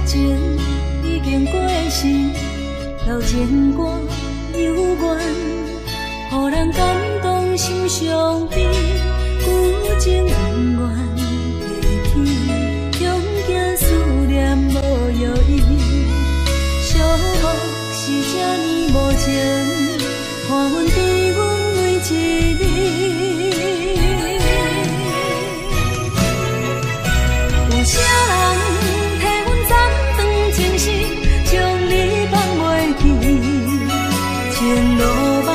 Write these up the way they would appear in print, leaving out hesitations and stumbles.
情已经过时，老情歌犹原，予人感动心伤悲，旧情永远提起，中间思念无药医，寂寞是这呢无情，看阮伫阮每一日。有啥人替阮斩断情丝，将你放袂记？情路梦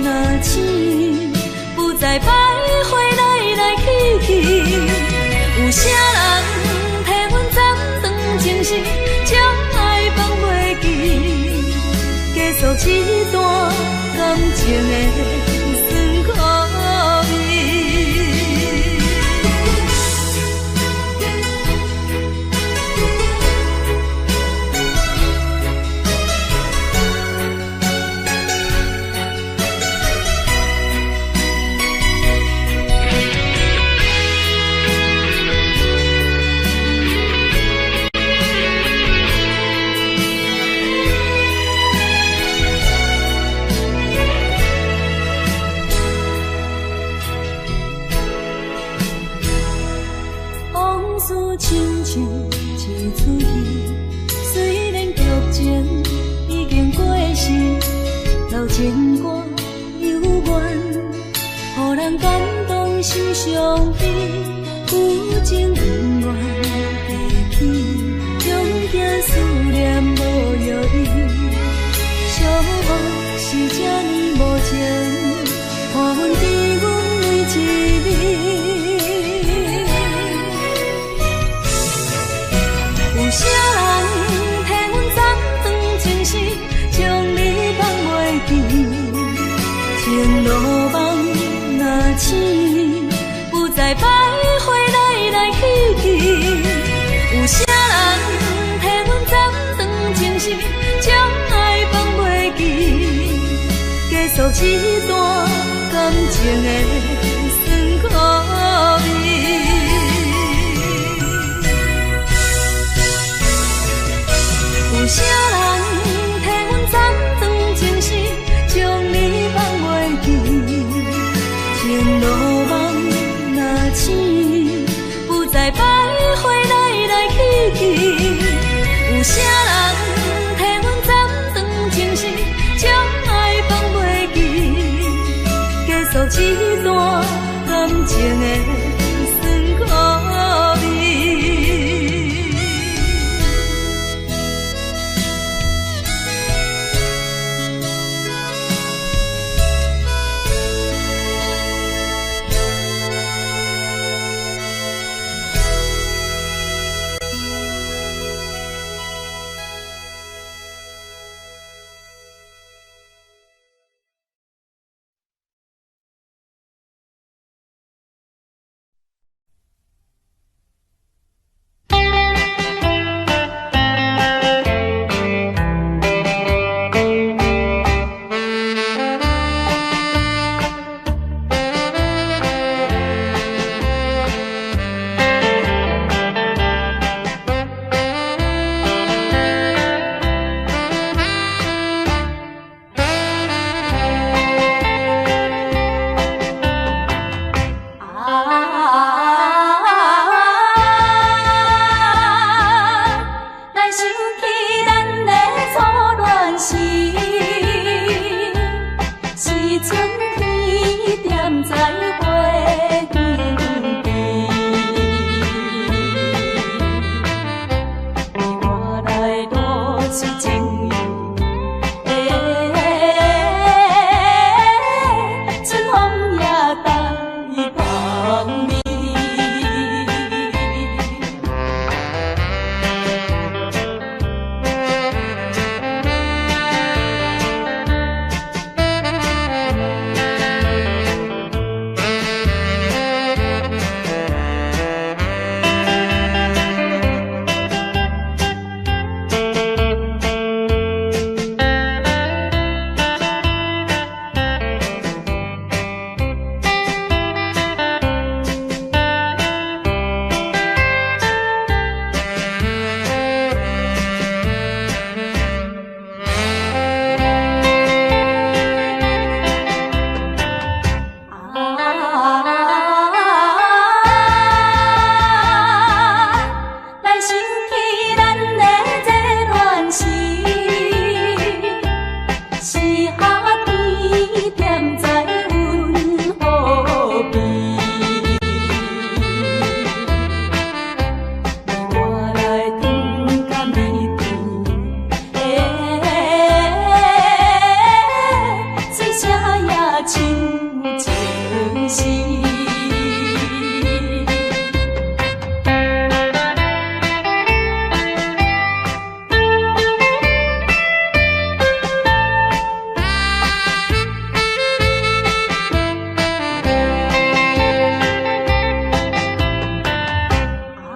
若醒，不再徘徊来来去去。有啥人替阮斩断情丝，将爱放袂记？结束一段感情的酸苦味。往事亲像一出戏，虽然剧情已经过时，老情歌犹原，予人感动心伤悲，旧情永远提起，中间思念无药医，寂寞是这呢无情，看阮伫阮每一日。有啥人替阮斩断情丝，将你放袂记？情路梦若醒，不再徘徊来来去去。有啥人替阮斩断情丝，将爱放袂记？结束一段感情的酸苦味。有啥人替阮斩断情丝，将你放袂记？情路梦若醒，不再徘徊来来去去。有啥人替阮斩断情丝，将爱放袂记？结束一段感情的。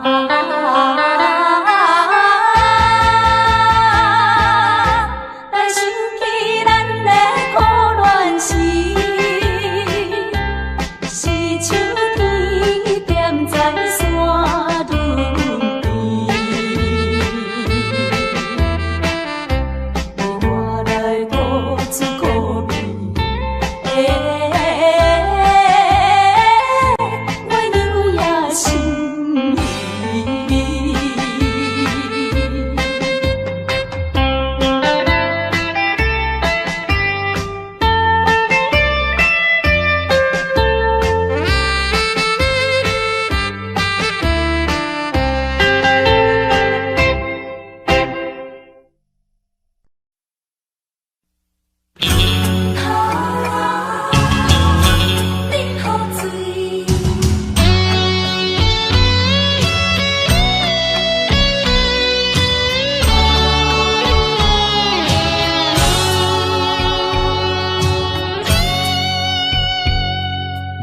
来想起咱的苦恋时，是秋天踮在山仑边，我来吐出苦味。我留也心意。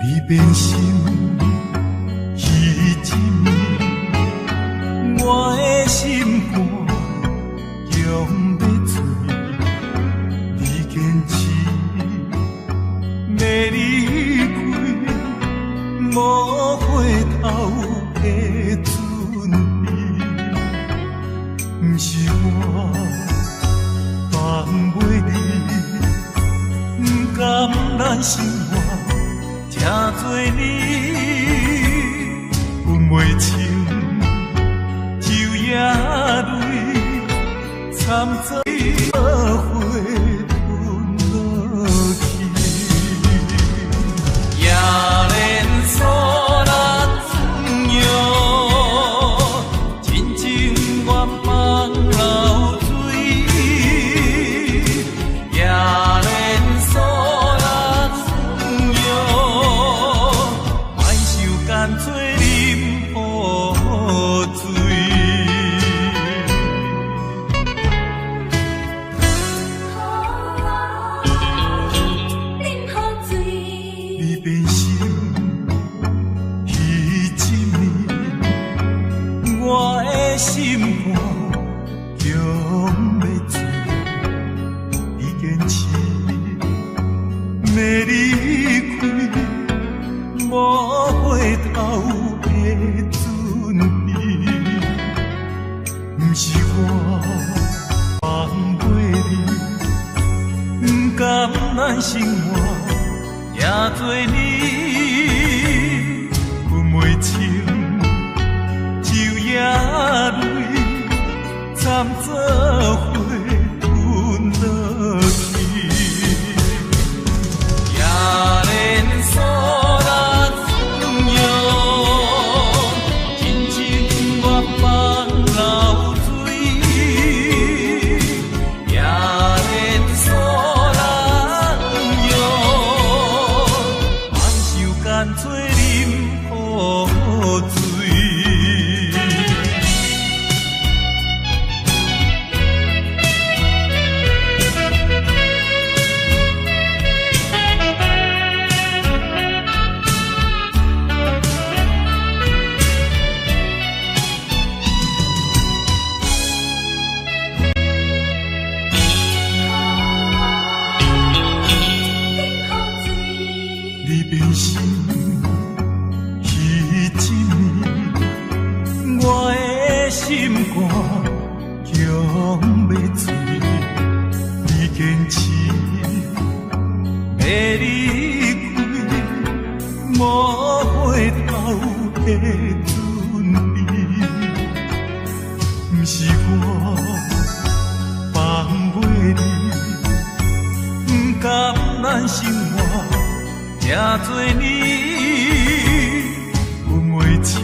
你变心，彼一暝，我的心肝强要碎。你坚持要离开，无回头的准备，不是我放袂你，不甘咱生活。正多年分袂清，昼夜泪惨遭花吞落去，也连锁咱尊用，真情愿放流水，也连锁。干脆饮好醉，饮好醉。你变心，彼一暝，我的心肝强要醉。你坚持要离开。无回头的准备，不是我放袂你，不甘咱生活也多年分袂清，昼夜泪惨遭花吞落去，也连锁。干脆饮好醉。你变心，彼一暝，我的心肝强要醉。你坚持要离开，无回头的准备，不是我放袂你，不甘咱生活。正多年分袂清，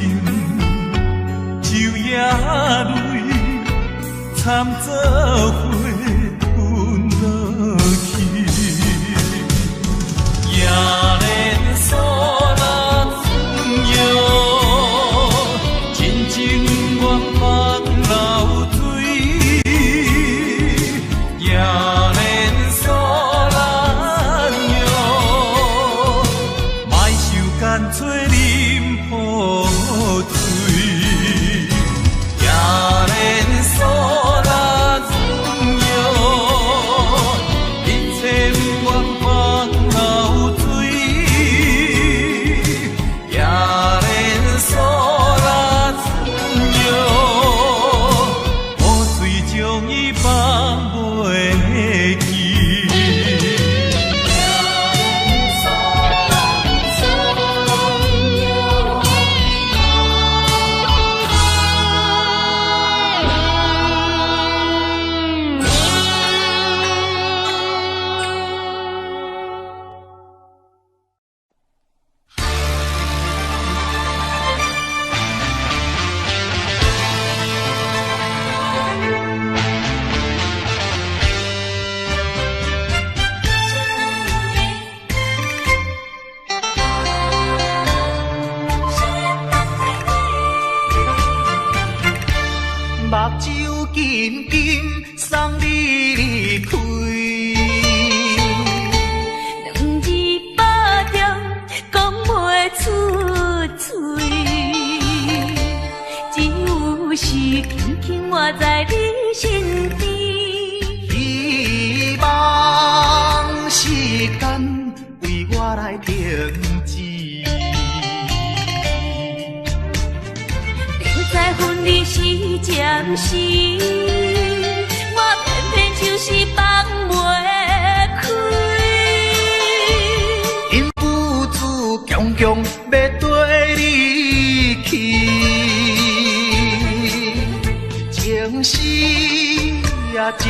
昼夜泪惨遭花吞落去，也连锁咱尊用，真情愿放流水，也连锁。干脆饮好醉。紧紧送你离开。两字百点讲袂出嘴，只有是轻轻活在你身边。希望时间为我来停止。在分离时暂时，我偏偏就是放袂开。因父子强强要跟你去，情死呀情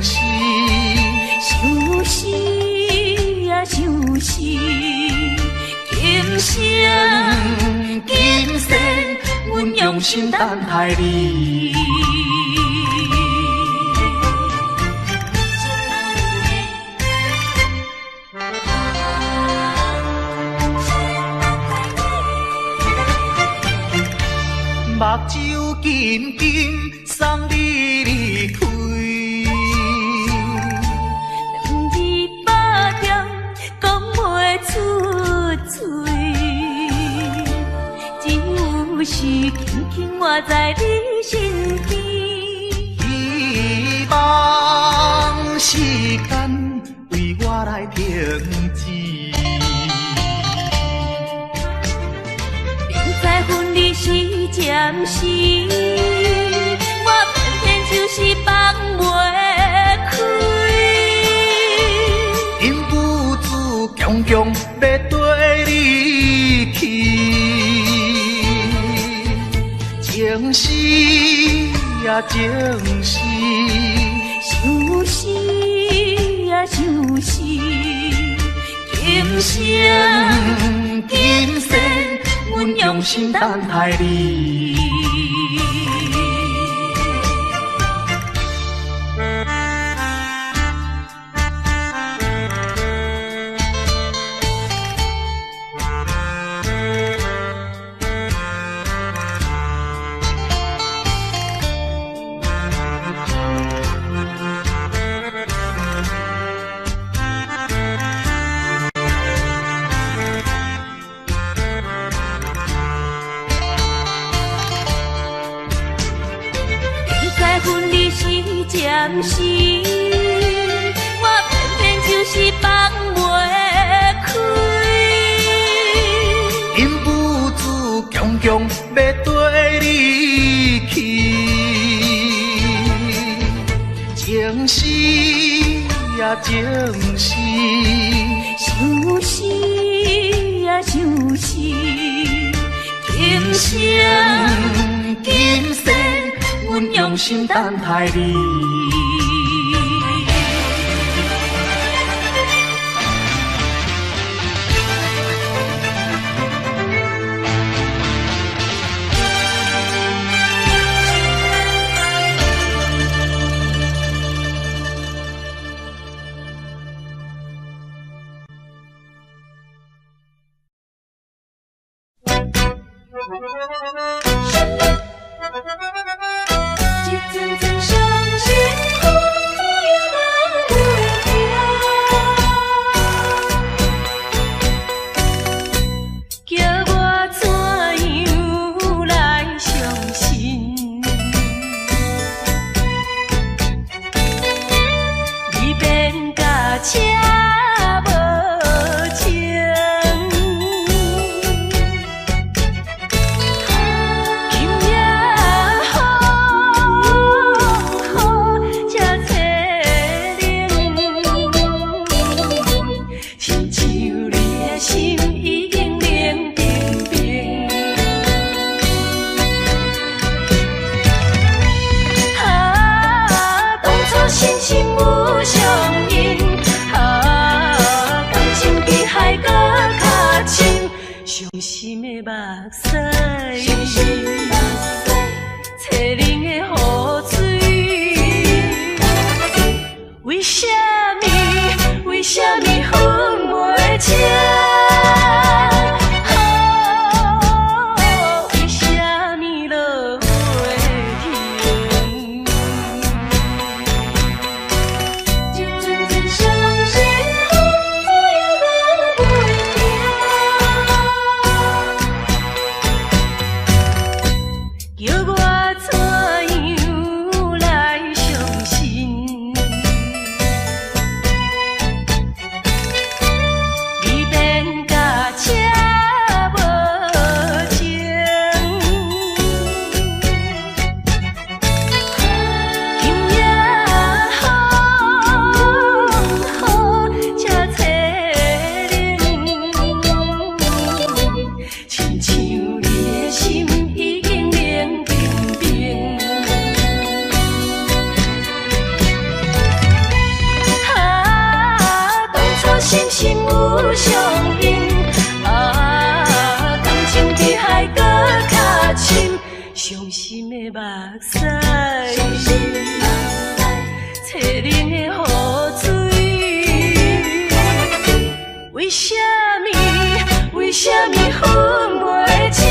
死，想死呀想死，今生今世。阮用心等待你。目睭紧紧送你离开。两字百点讲袂出嘴。是轻轻活在你身边，希望时间为我来停止。明知分离是暂时，我偏偏就是放袂开。因父子强强要跟你去。情死呀情死，想死呀想死，今生今世，阮用心等待你。暂时，我偏偏就是放袂开。因父子强强要跟你去，情死呀情死，想死呀想死，今生今世。阮用心等待你。心心有相应。啊，感情比海搁较深，伤心的目屎，淬冷的雨水。为什么？为什么分袂清？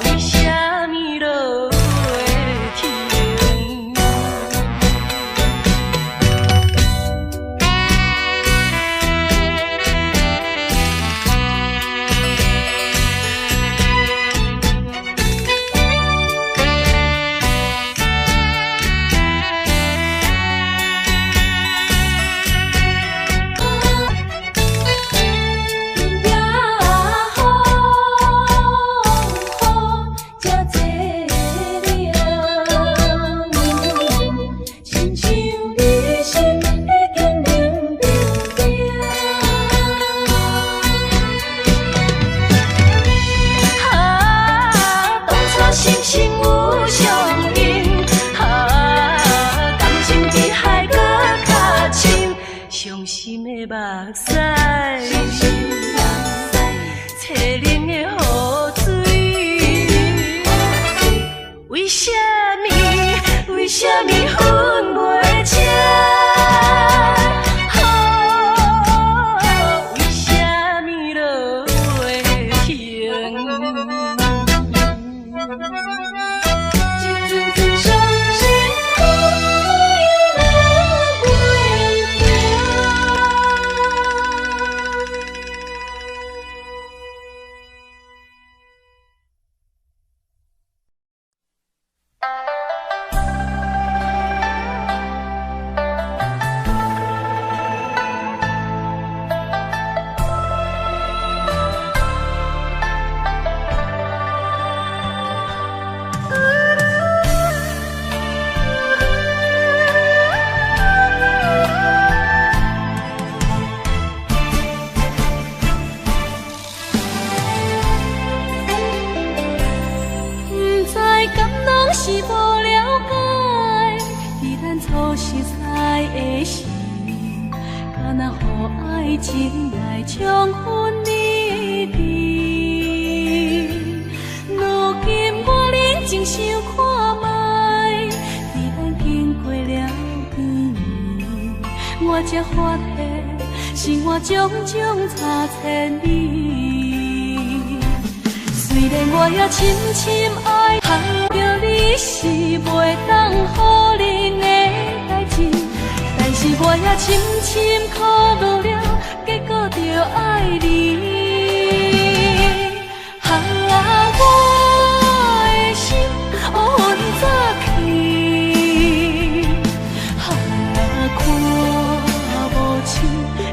为什么落袂停？伤心的目屎，淬冷的雨水。为什么？为什么分袂清？为什么落袂停？是无了解，伫咱初识在的时，敢若予爱情来冲昏你智。如今我认真想看卖，伫咱经过了几年，我才发现生活种种差千里。虽然我也深深爱着你，是袂当予人的代志，但是我也深深苦恼了，结果着爱你。我的心乌云早起，看无像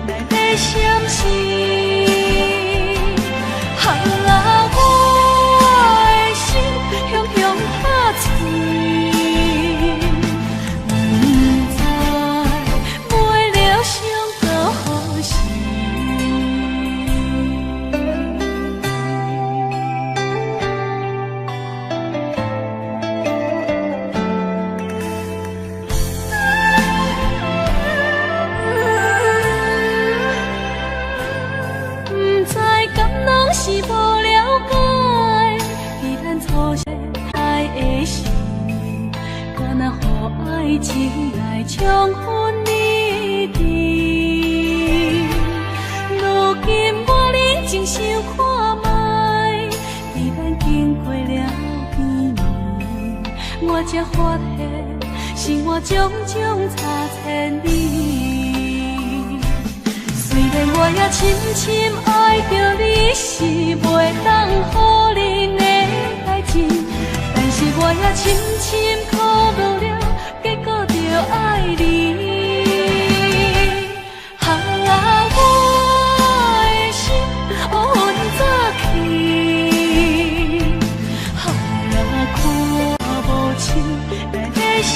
来在闪烁。是无了解，伫咱初识爱的时，敢若予爱情来冲昏你智。如今我认真想看卖，伫咱经过了几年，我才发现生活种种差千里。虽然我也深深爱着你，是袂当予人的代志，但是我也深深苦恼了，结果着爱你。我的心乌云早起，看无像来在闪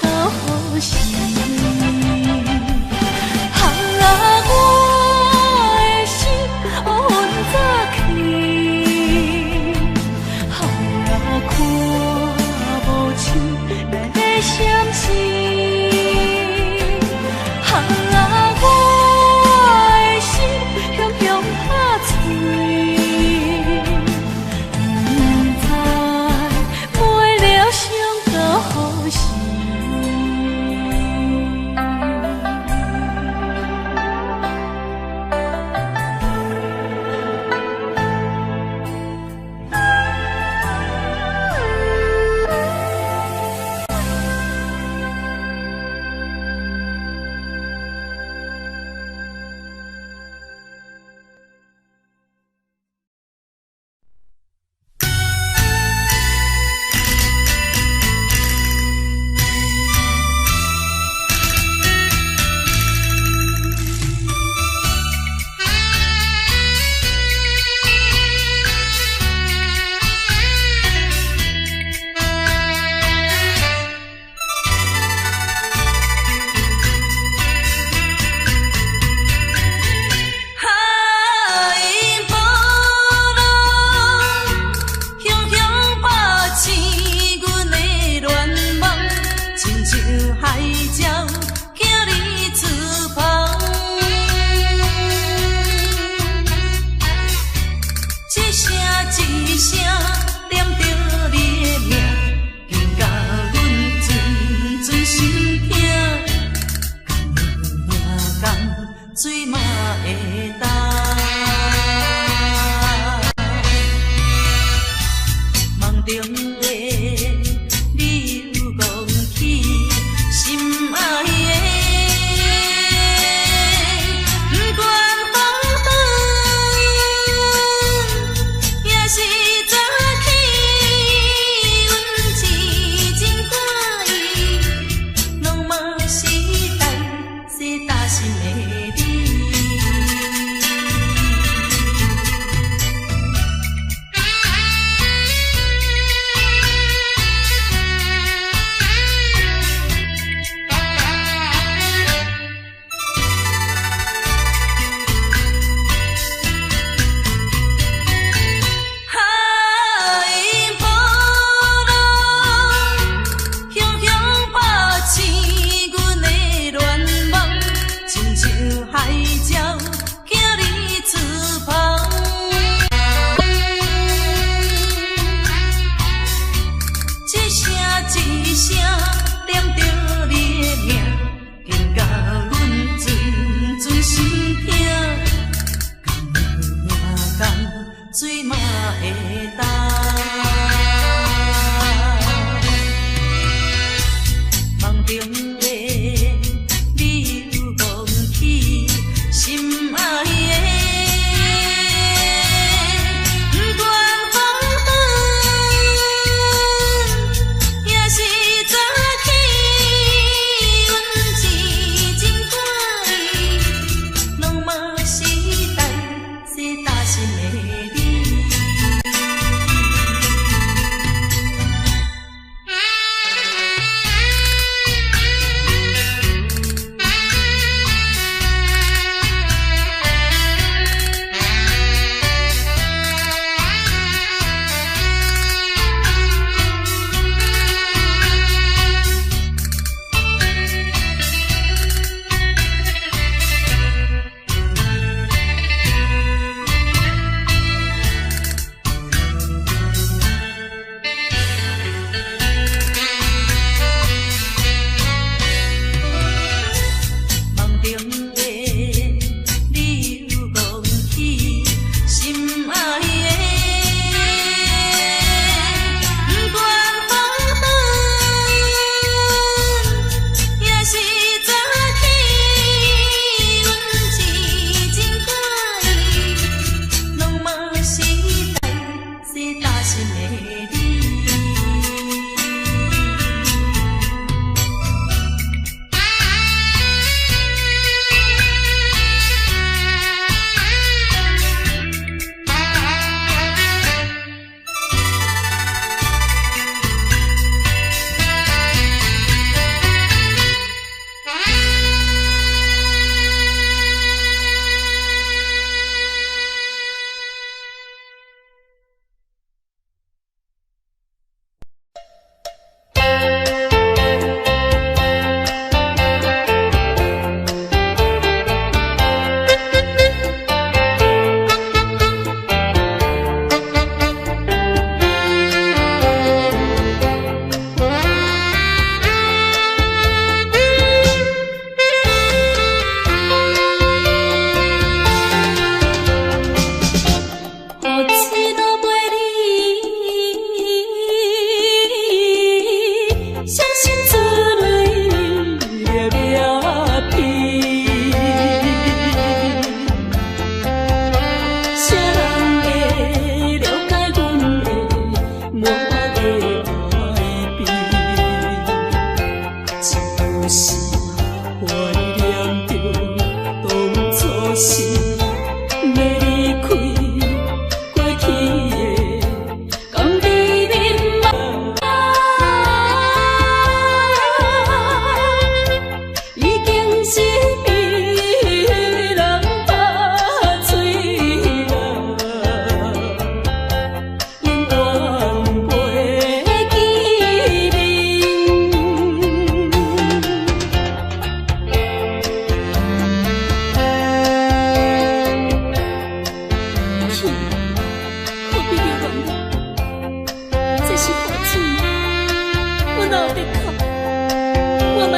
烁。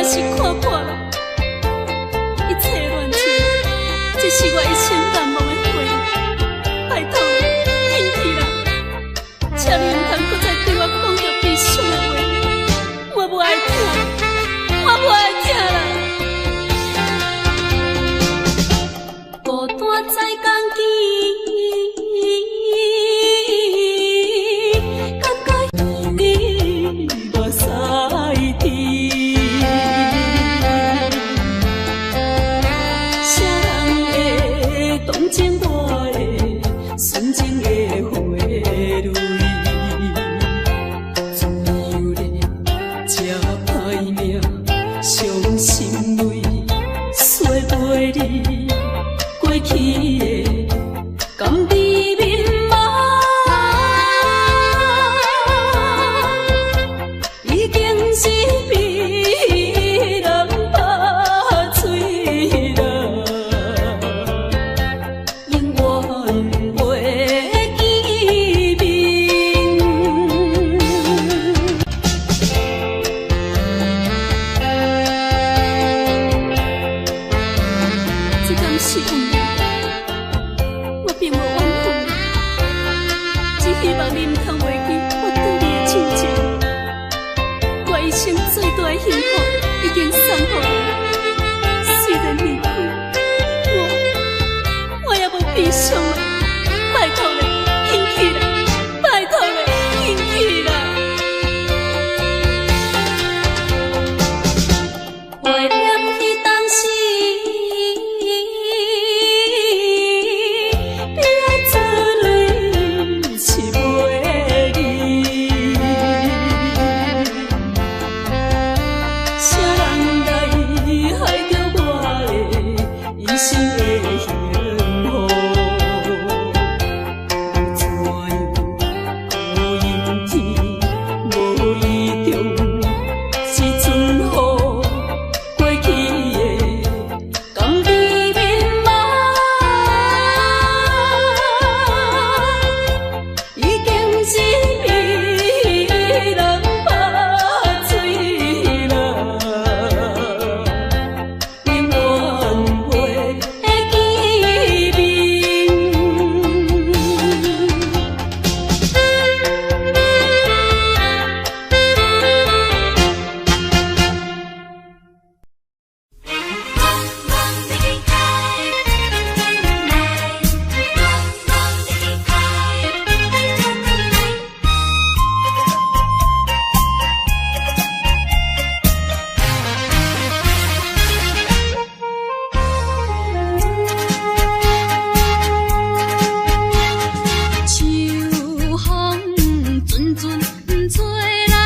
是看破了，一切乱情，这是我一生难忘的回忆。拜托你，紧去啦！请你唔通搁再对我讲着悲伤的话，我无爱听，我无爱听啦。孤单在江吹来，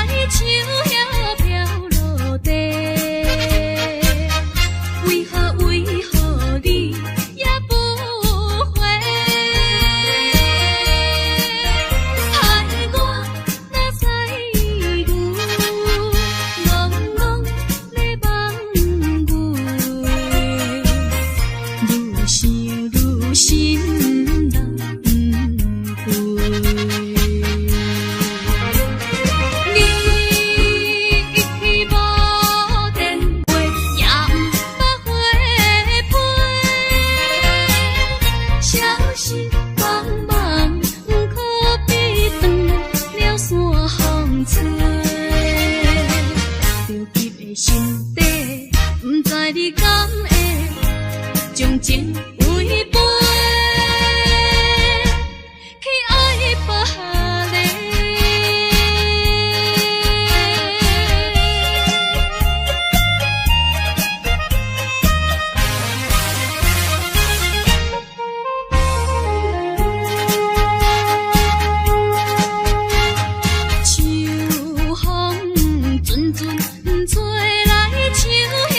树叶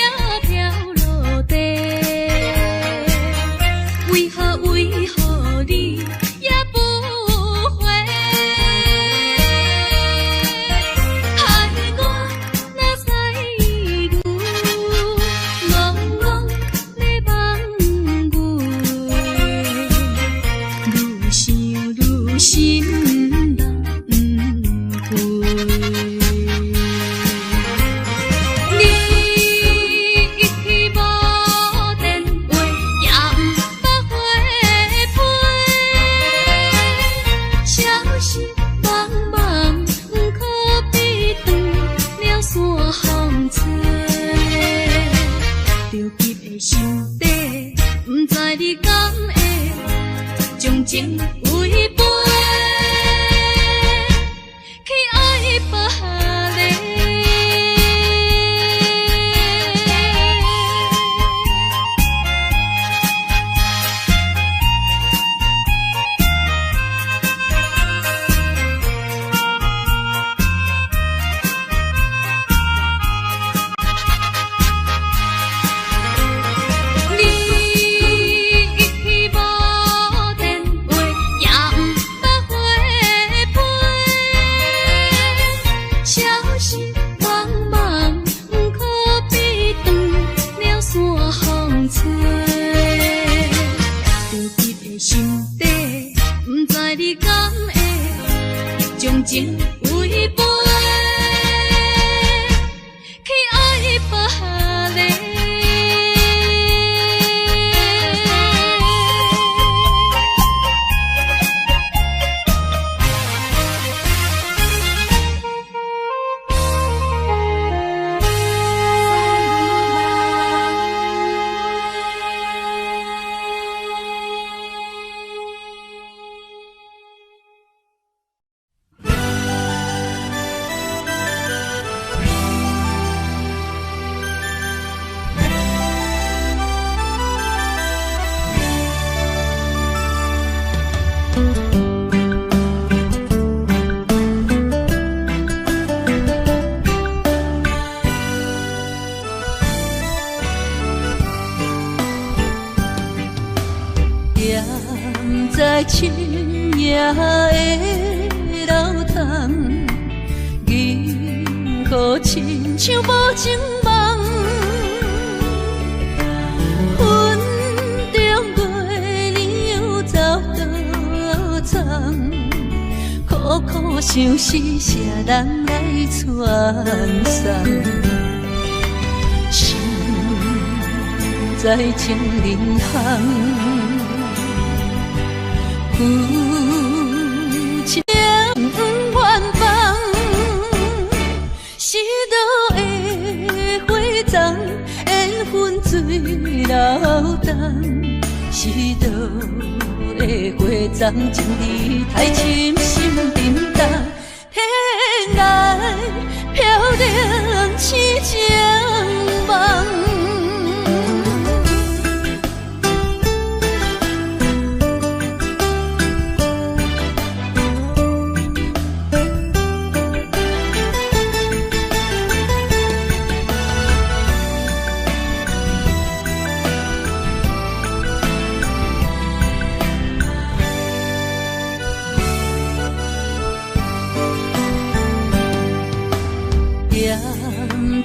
飘落地。在深夜的楼窗，银河亲像无情梦，云中月亮又走倒藏，苦苦相思谁人来传送？心在情人行。夫妻远方，是倒的花丛，缘分水流动。是倒的花丛，情义太深，心沉重。天涯飘零痴情梦。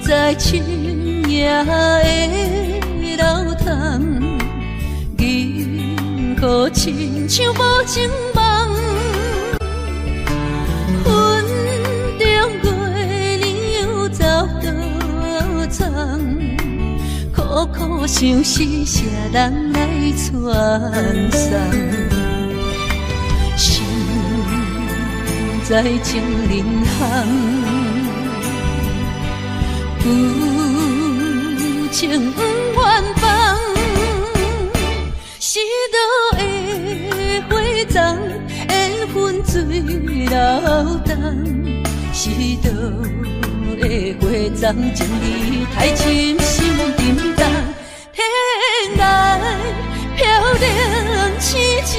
在深夜的楼窗，银河亲像无情梦，云中月亮又走倒藏，苦苦相思谁人来传送？心在情人行。夫情远方，是倒的花丛，缘分水流动。是倒的花丛，情义太深，心沉重。天涯飘零痴情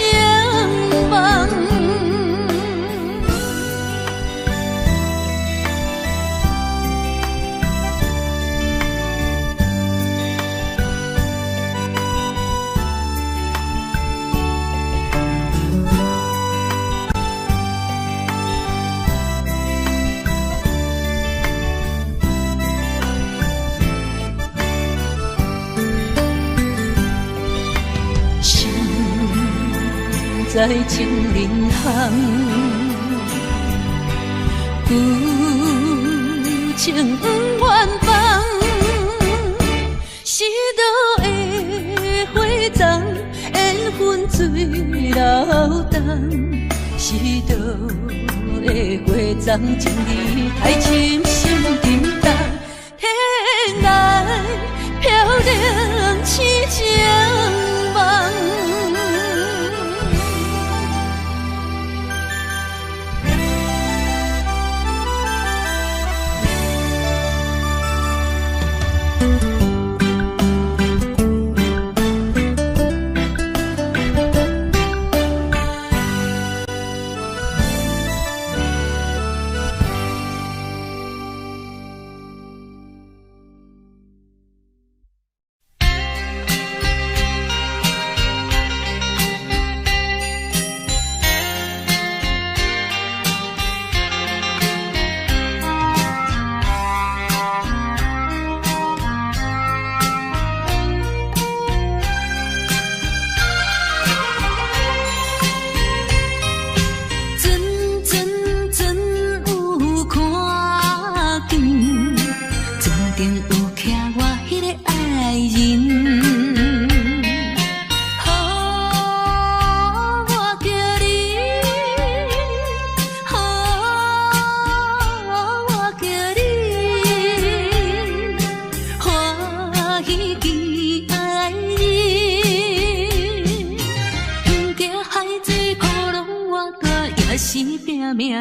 梦。在情人行，夫情远方，是倒的花丛，缘分水流动。是倒的花丛，情义太深，心沉重。天涯飘零痴情梦。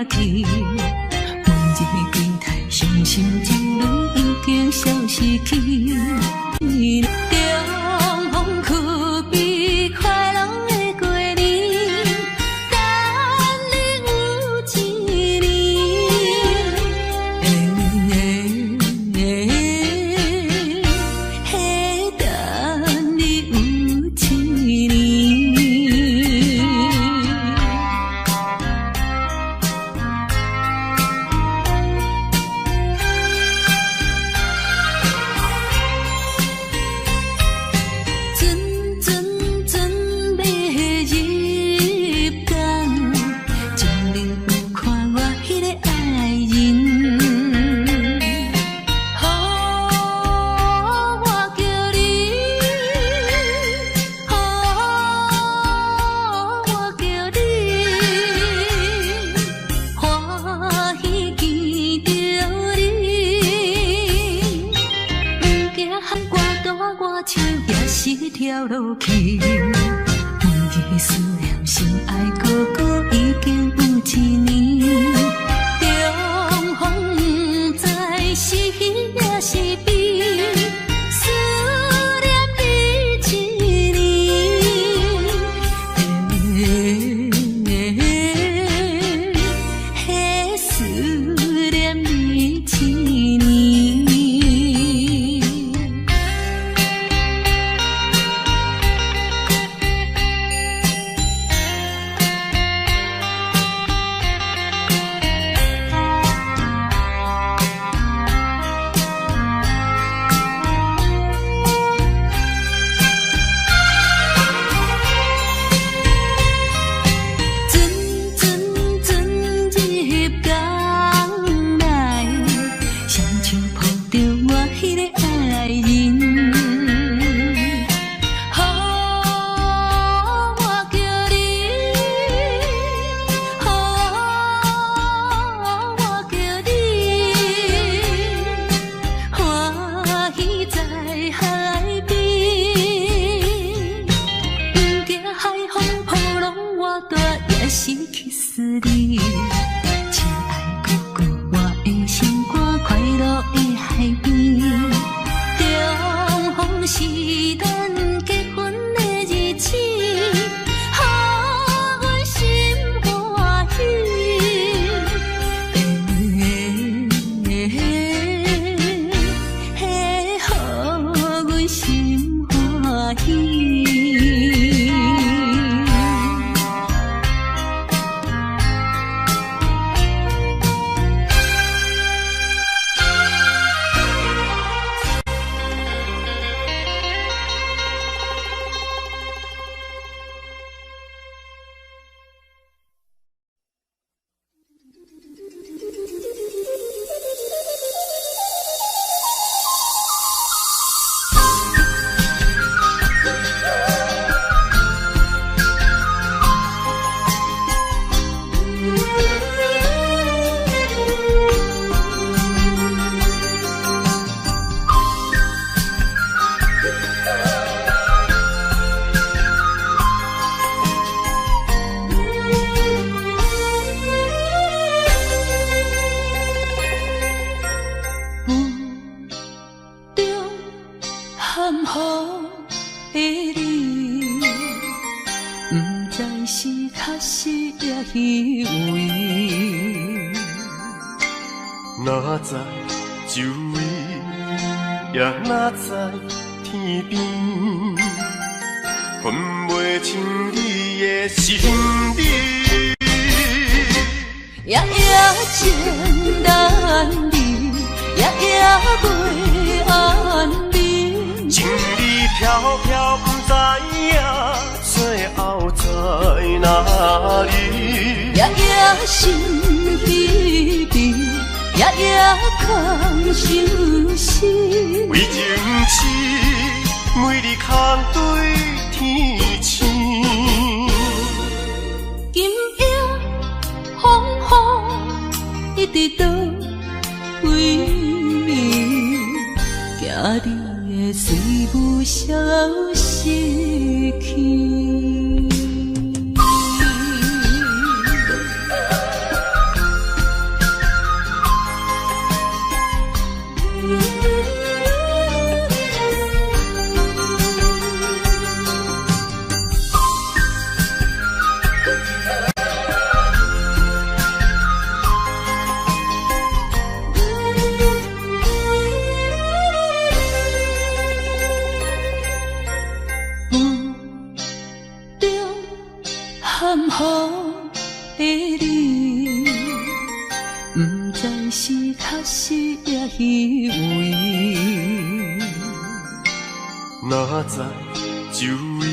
去。每日期待伤心情侣已经消失去。中风去比快乐的过年，等你有一年。等你有一年。一条路去，每日思念心爱哥哥已经有一年。中风不知是喜也是悲，思念你一年，思念你一年。失去思你，亲爱哥哥，我的心肝快乐的海边。中风是咱结婚的日子，予阮心欢喜。予阮心欢喜。哪知周围，也哪知天边，分袂清你的心理。夜夜情难离，夜夜袂安眠。情理飘飘，不知影最后在哪里。夜夜心悲悲。夜夜空相思，为情痴，每日空对天星。今夜风雨一直到为暝，惊你的随无消息去。确实也虚伪。哪知周围，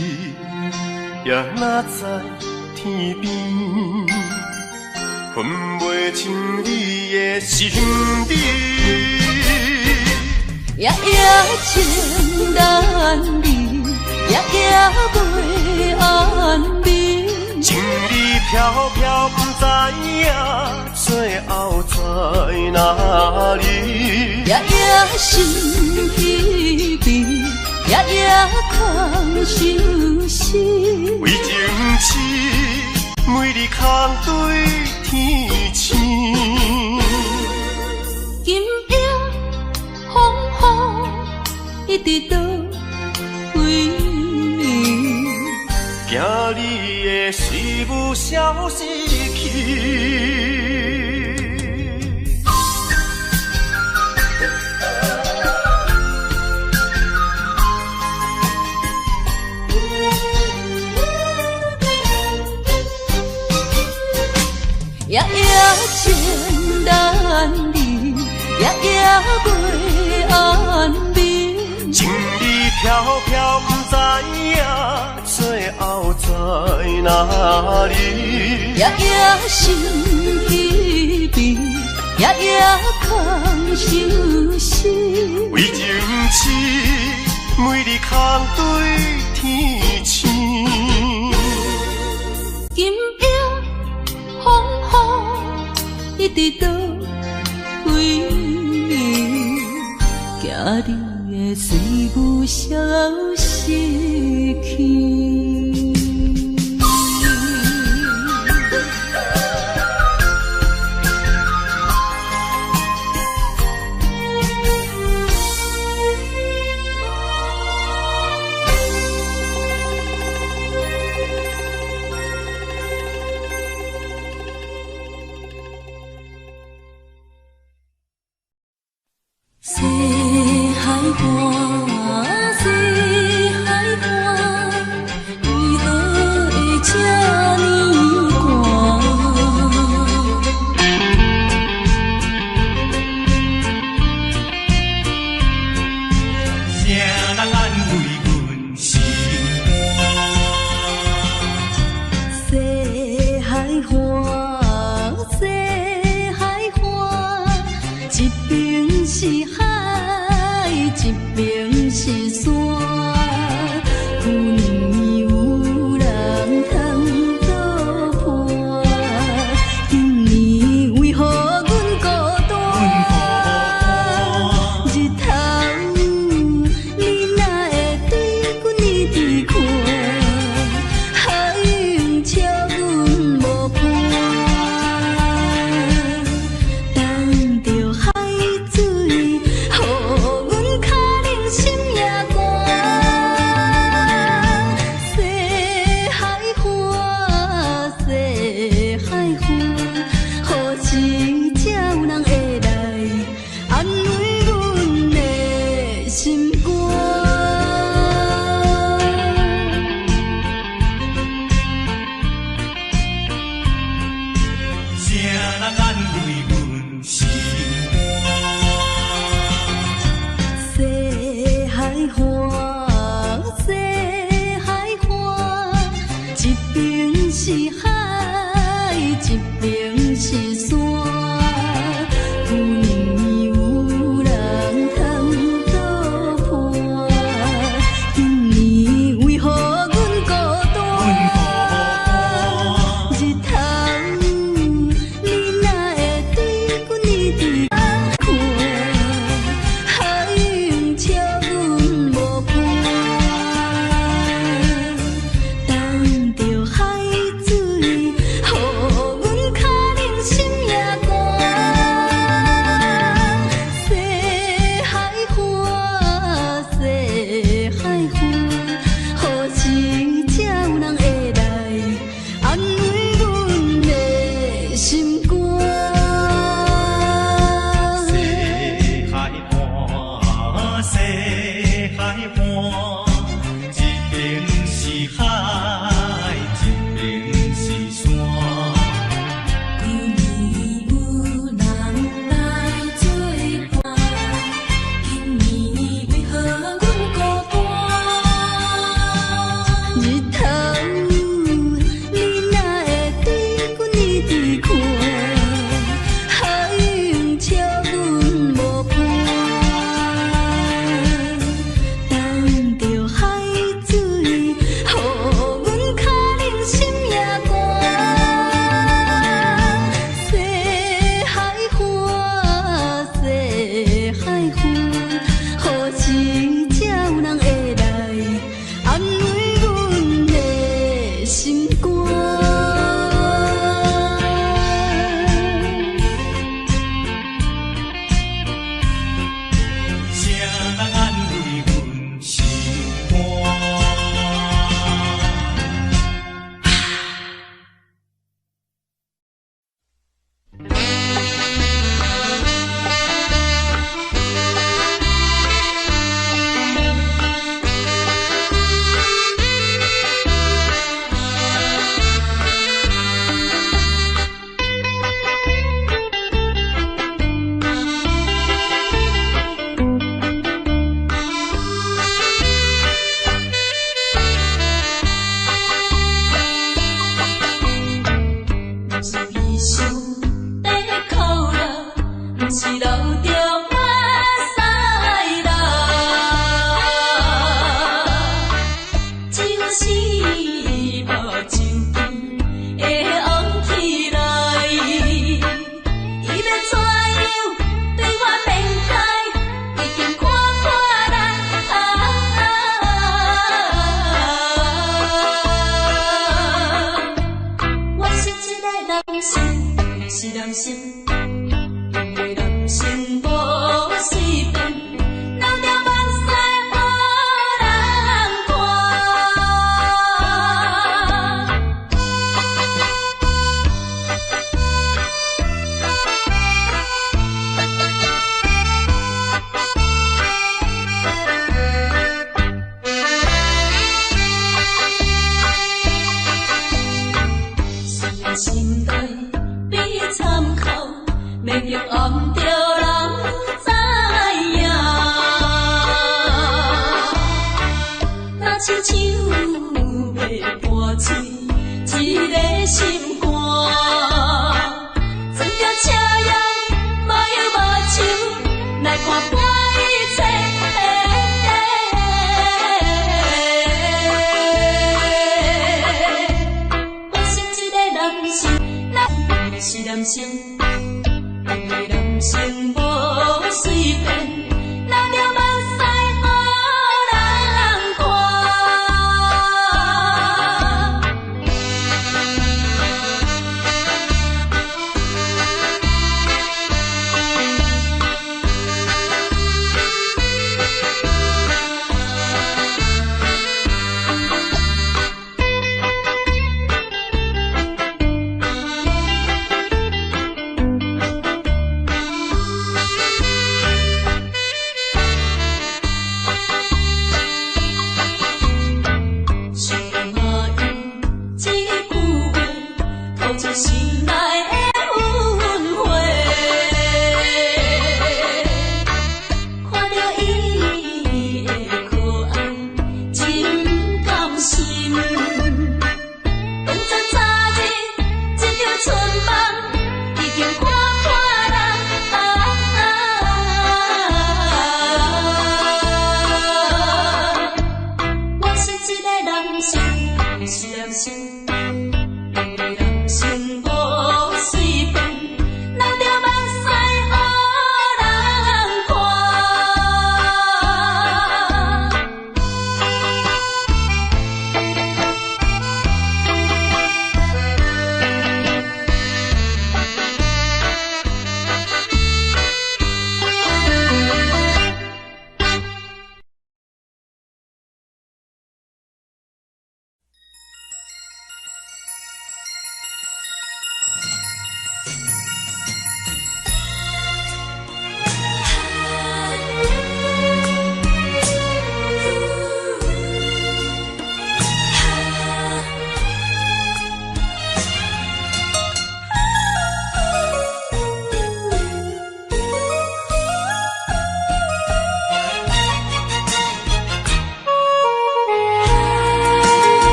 也哪知天边，分袂清你的心理。夜夜情难离，夜夜袂安眠。情意飘飘，不知影最后在哪里。夜夜心稀微，夜夜空相思。为情痴，每日空对天星。今夜风雨一直倒位，惊你的随舞消失去。夜夜情难离，夜夜袂安眠。情意飘飘，不知影最后在哪里。夜夜心稀微，夜夜空相思。为情痴，每日空对天星。今夜风雨一直倒位，惊你的随舞消失去。西海岸，西海岸，为何会这呢寒？谁人安慰阮心肝？西海岸，西海岸，一边是海，一边是山。旧年有人通作伴，今年为何阮孤单？日头你哪会对阮一直看？海涌笑阮无伴，等着海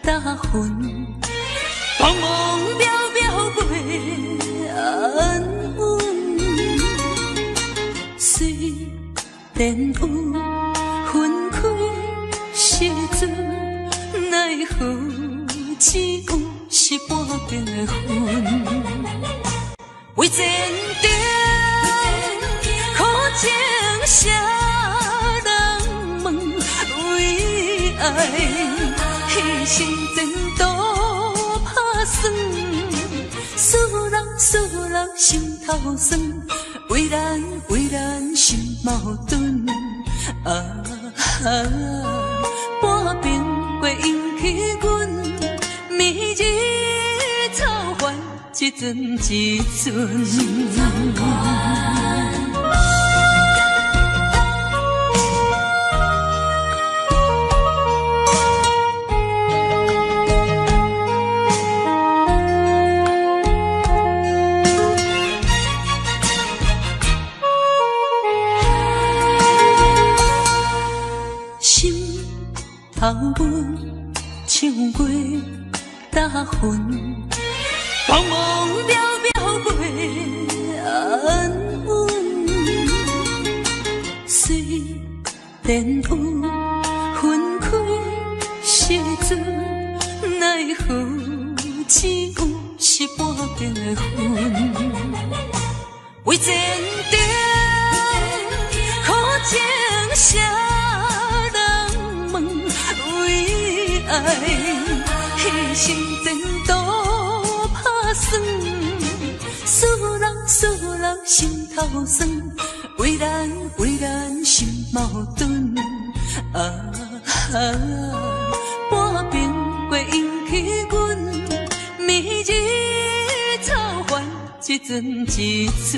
搭云，茫茫渺渺袂安稳。虽然有分开时阵，奈何只有是半边的云。为前程苦情谁人问？为爱牺牲前途打算，使人心头酸。为咱心矛盾，半边过引起阮迷日草原一阵一阵。头阮唱过搭云，茫茫渺渺袂安稳。虽然有分开时阵，奈何只有是半边的云。为前程苦情谁人问？为爱牺牲前途打算，使人心头酸。为咱心矛盾，半边过引起阮迷日草原一阵一阵。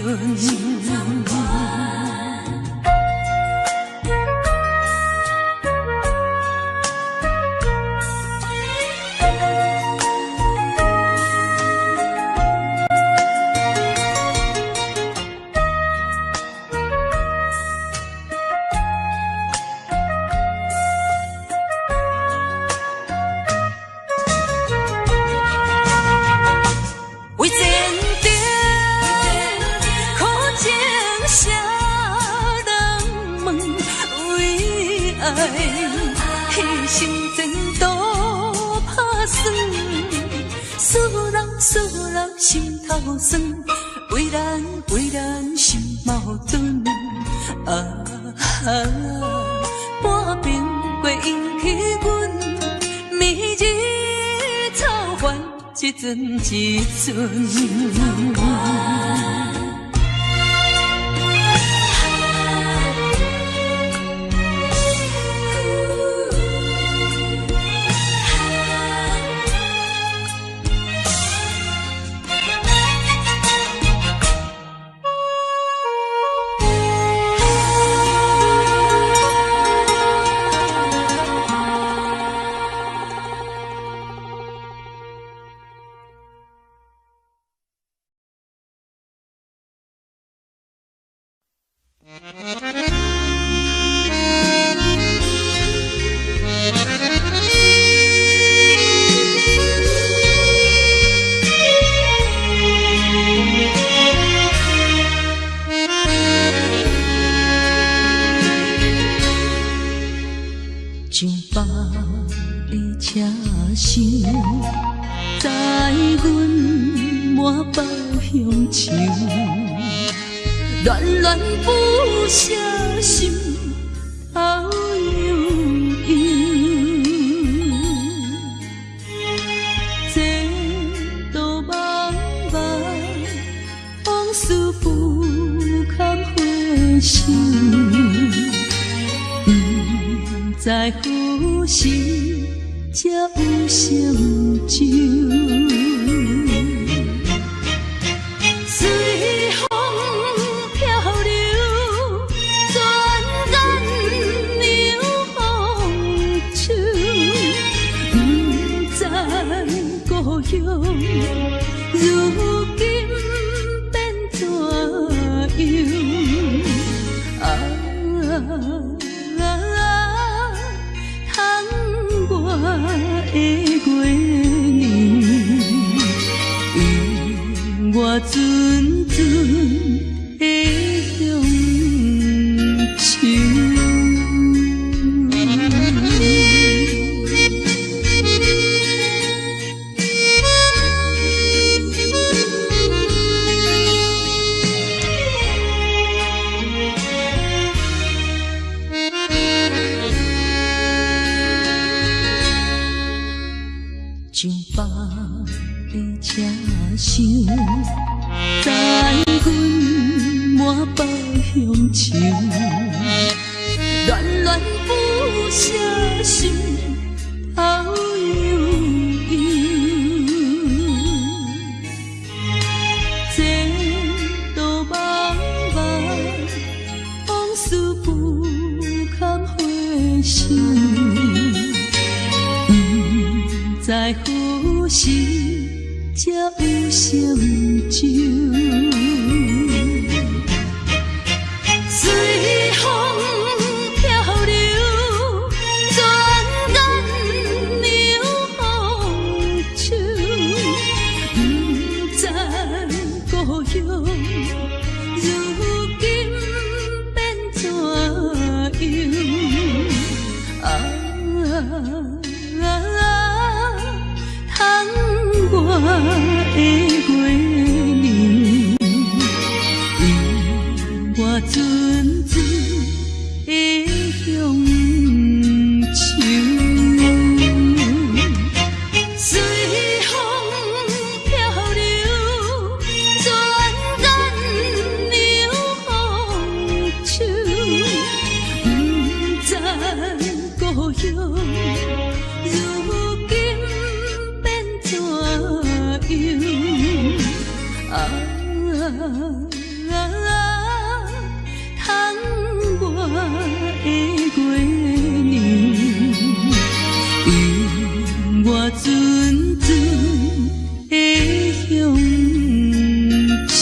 牺牲前途打算，使人心头酸。为咱心矛盾，半边过引起阮迷日草原一阵一阵。上百个车声，载阮满北乡愁，恋恋不舍心头悠悠。这道茫茫往事不堪回首。不知何时才有成就，随风漂流，转眼流风手。不知故乡如今变怎样？月年，有我阵阵的乡愁。上北的车厢，等阮满北乡愁，恋恋不舍心头悠悠。这道茫茫往事不堪回首。在何时才有成就？随风漂流，转眼流风手，不知故乡如今变怎样？窗外的月明，有我阵阵的乡愁。随风漂流，转眼流风手，不知故乡如今变怎样？窗外的月明，有我阵阵的乡愁。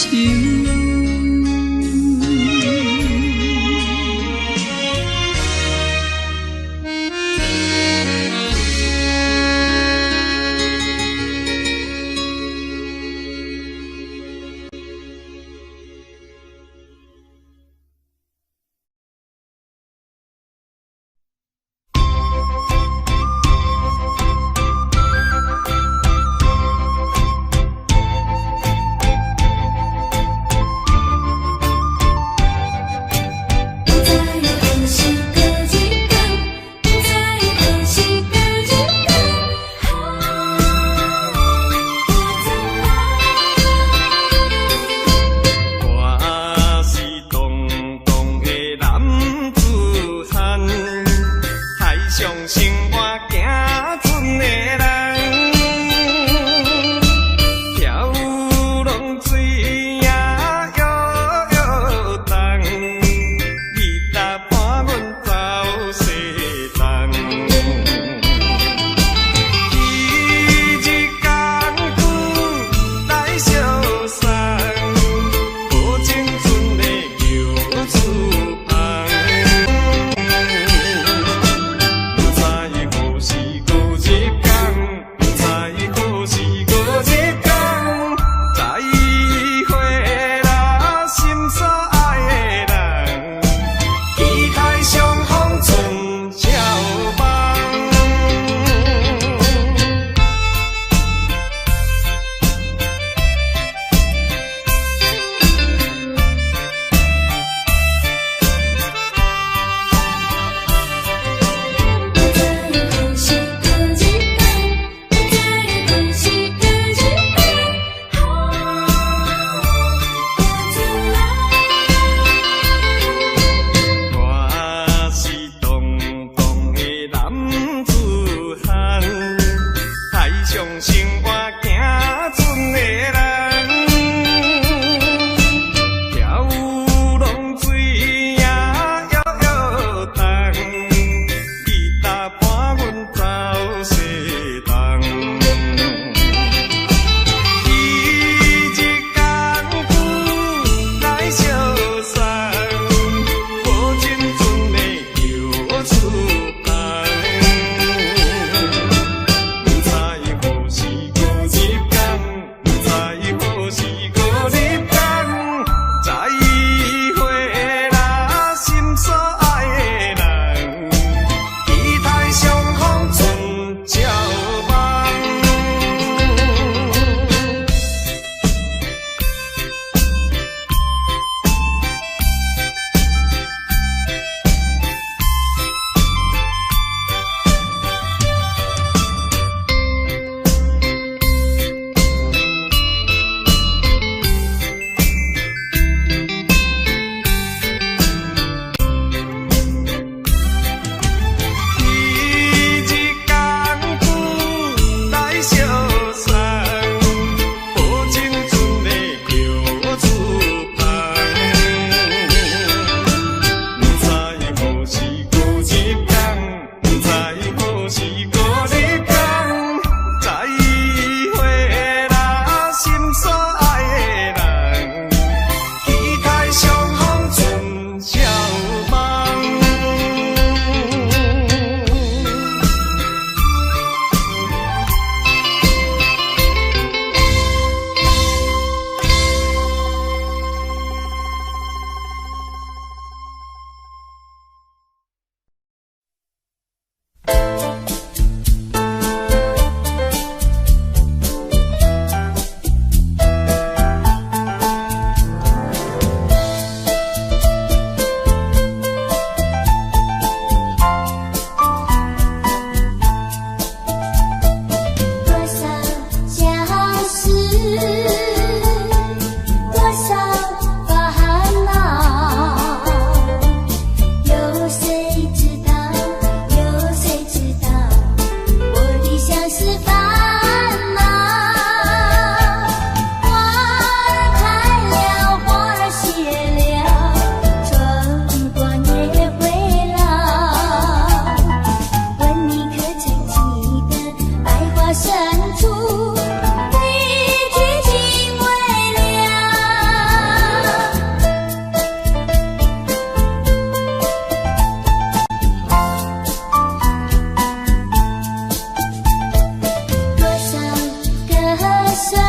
生，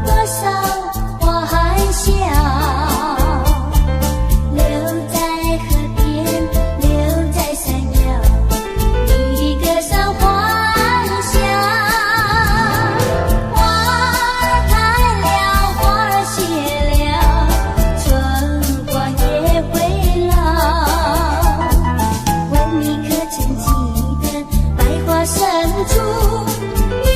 多少花含笑，留在河边，留在山腰，你歌声欢笑。花儿开了，花儿谢了，春光也会老。问你可曾记得百花深处，一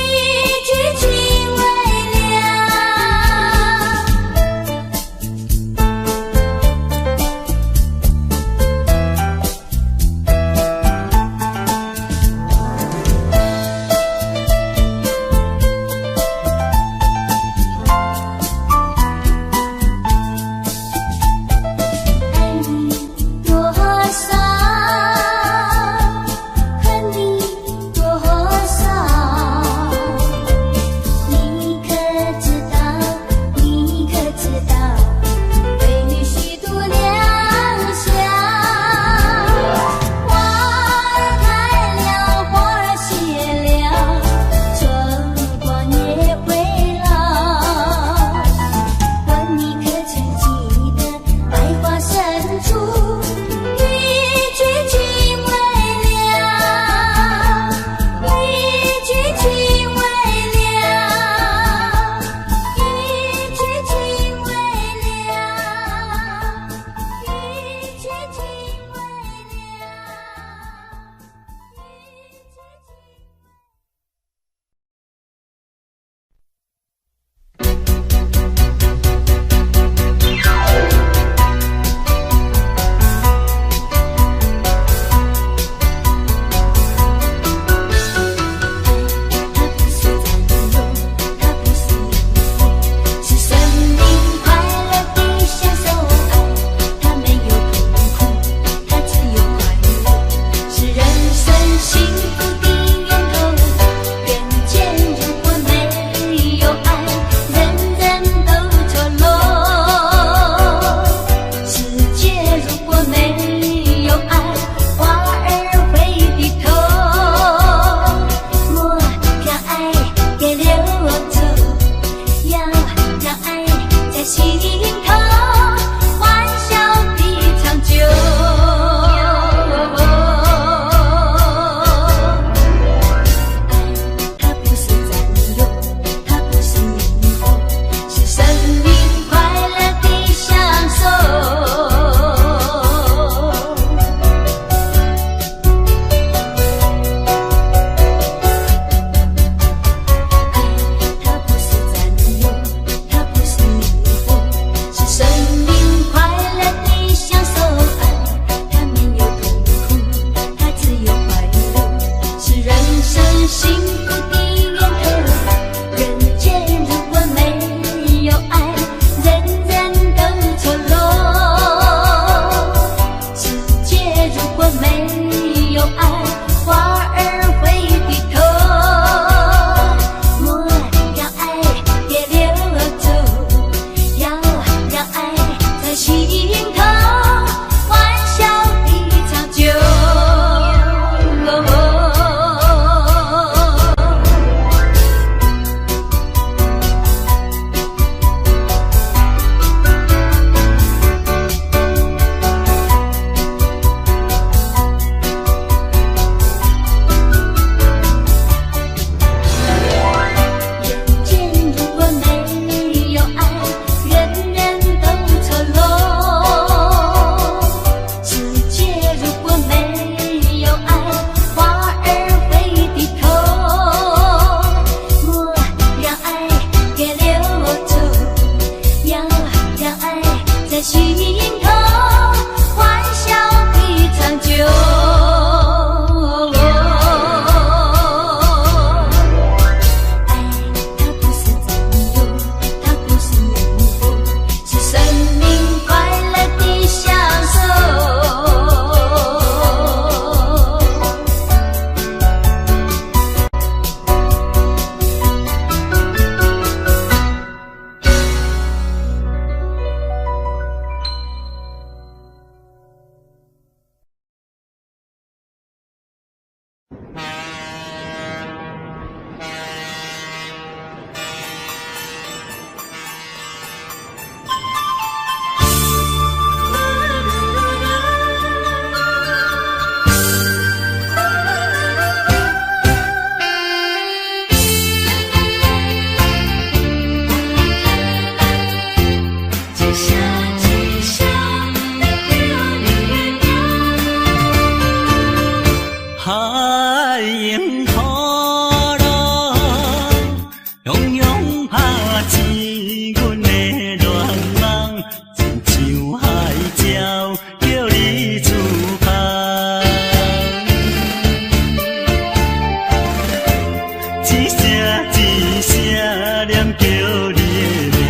念叫你的名，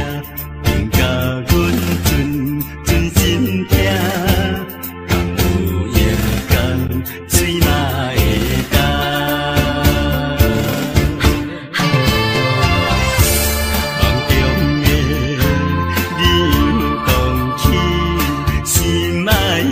永甲阮存心痛，敢有影天水嘛会干？梦中的你有讲起心爱的。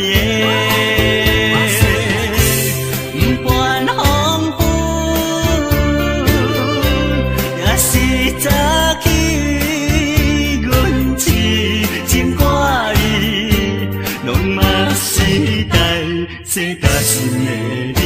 世大心的你，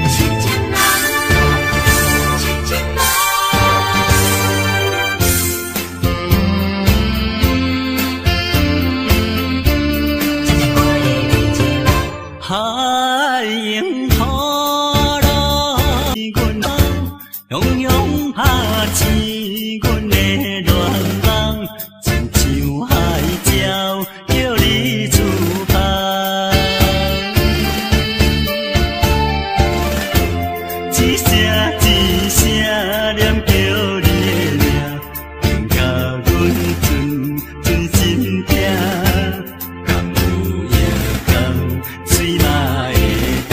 亲亲啦，亲亲啦，海迎风。汹涌拍醒阮的恋梦，亲像海鸟叫你出航。一声一声念叫你的名，永甲阮存心痛，敢有影天水嘛会干？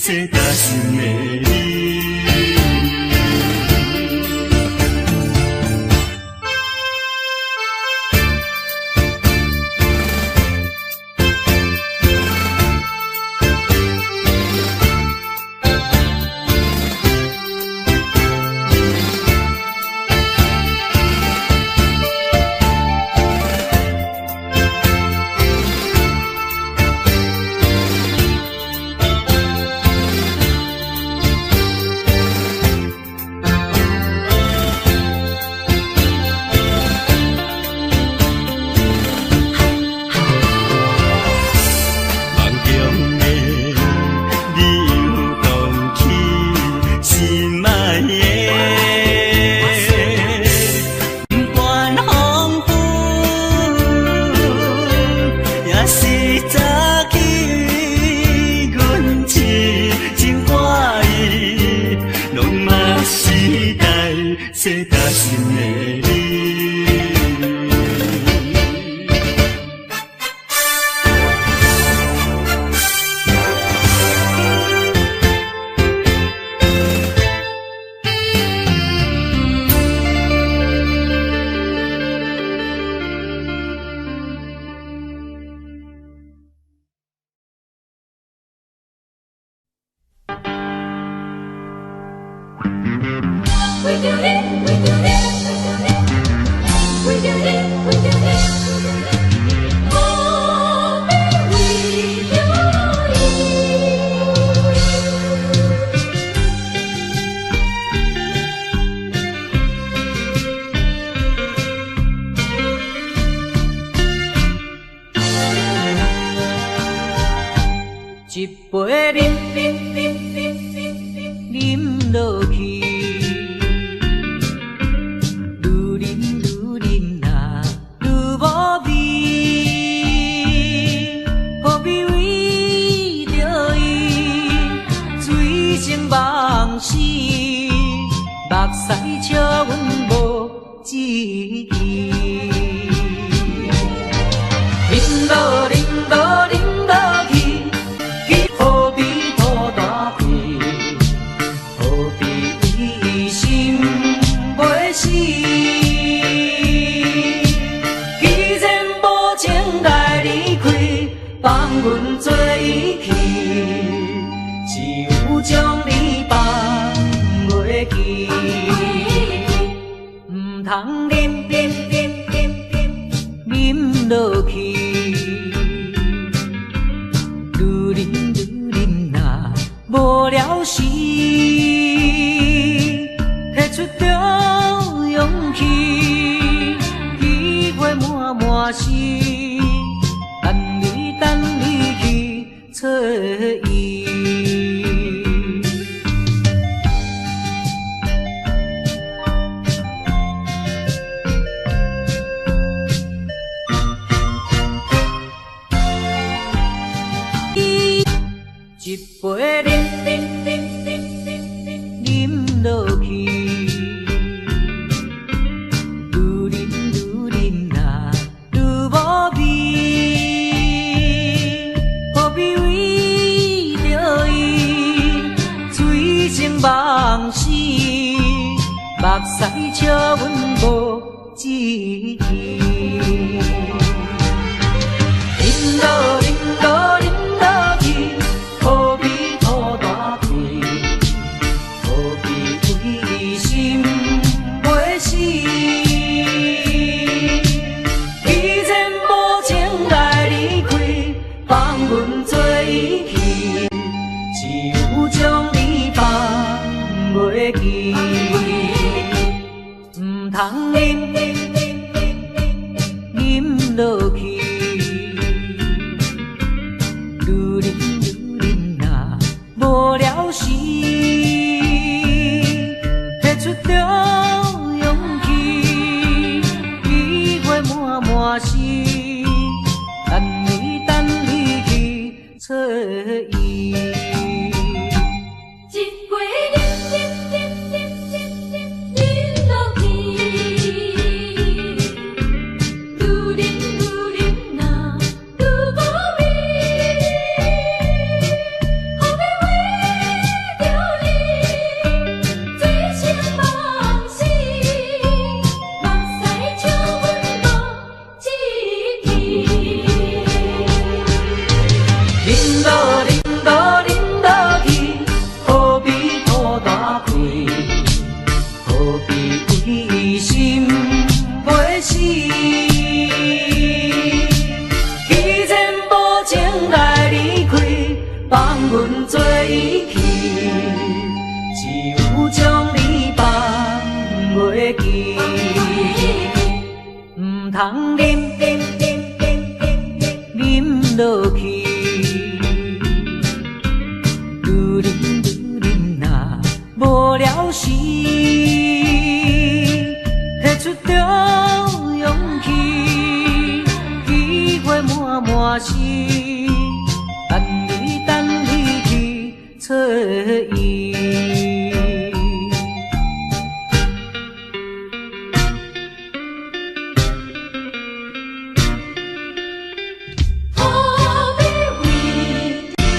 世大心的你，世大心的你。We do it, we do it, we do it, we do it. Oh, we do it. 一杯饮落去。目屎笑阮无志气，饮落饮落饮落去，何必抱大皮？何必心袂死？既然无情来离开，放阮做伊去，只有将你放袂记。唔通饮落去，忍若无了时，拿出着勇气，机会满满是，等你去找伊。一杯饮落去，愈饮啊愈无味，何必为着伊醉成梦死？目屎笑阮无志气，饮落去。何必土大开？何必为心袂死？既然无情来离开，放阮做伊去，只有将你放袂记。唔通饮落去。无了时，拿出着勇气，机会满满是，等你去找伊。阮做伊去，只有将你放袂记。唔通饮落去，愈忍若无了时，拿出着勇气，机会满满是。等你去找伊。何必为着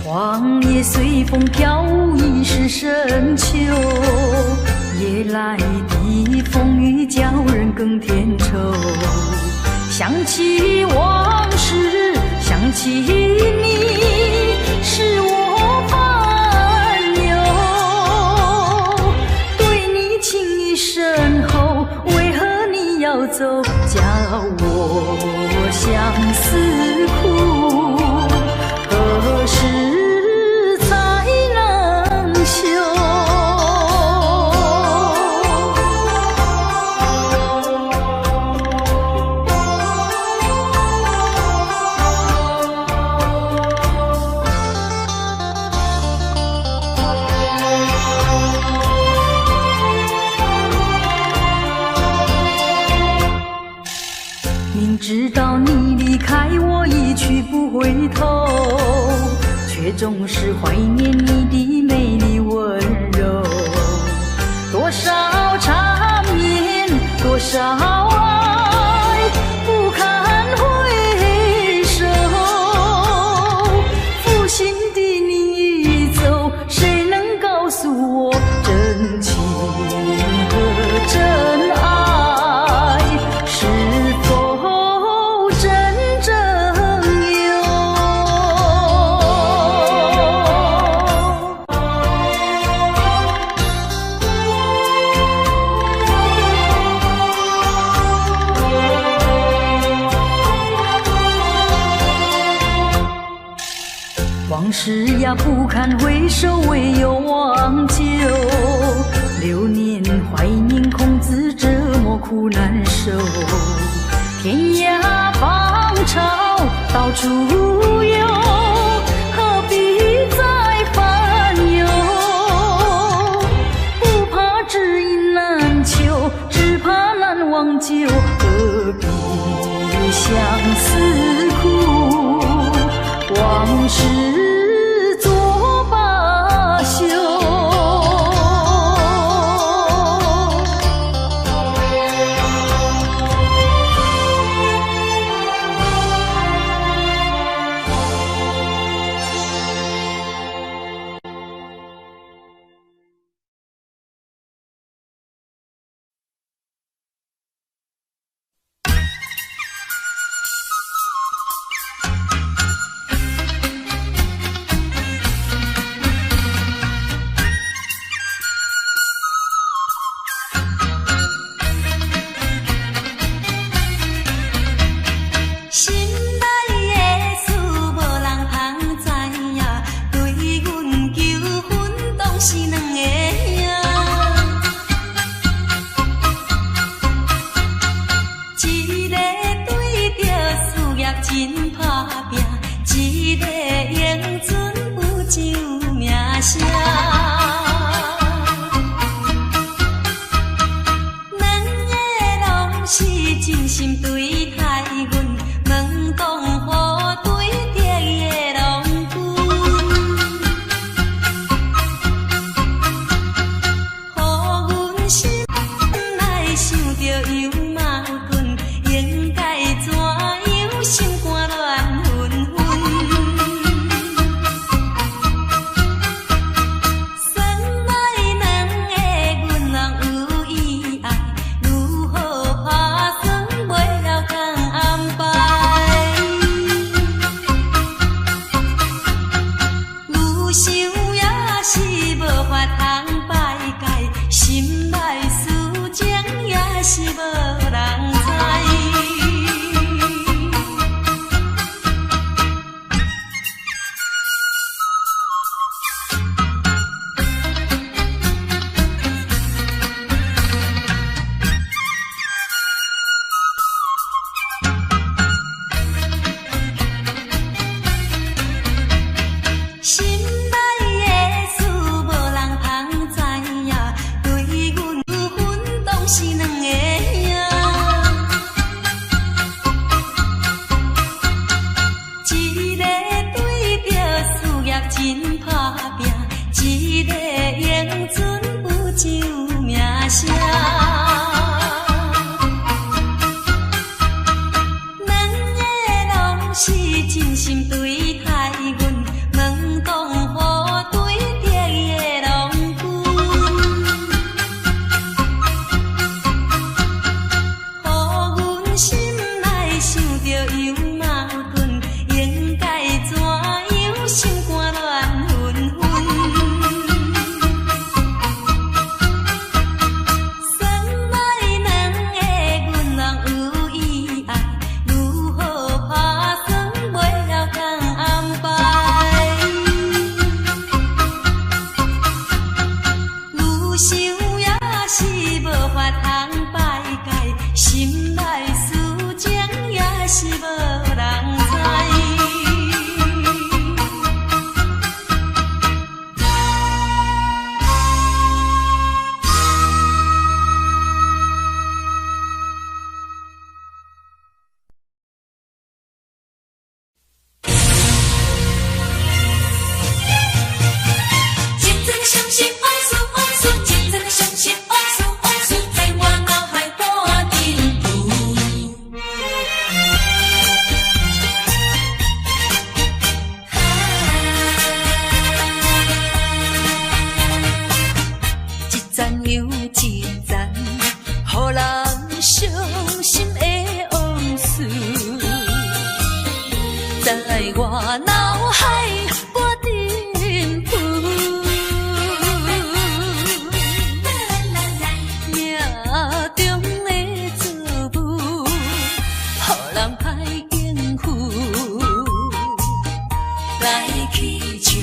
黄叶随风飘，已是深秋。夜来的风雨叫人更添愁。想起往事，想起你，使我烦忧。对你情意深厚，为何你要走？叫我相思苦，何时才能休？明知道你离开我一去不回头，却总是怀念你的美丽温柔。多少缠绵，多少爱，不堪事也不堪回首，唯有忘旧。流年怀念孔子，折磨苦难受。天涯芳草，到处有，何必再烦忧？不怕知音难求，只怕难忘旧。何必相思苦？往事作罢休。来去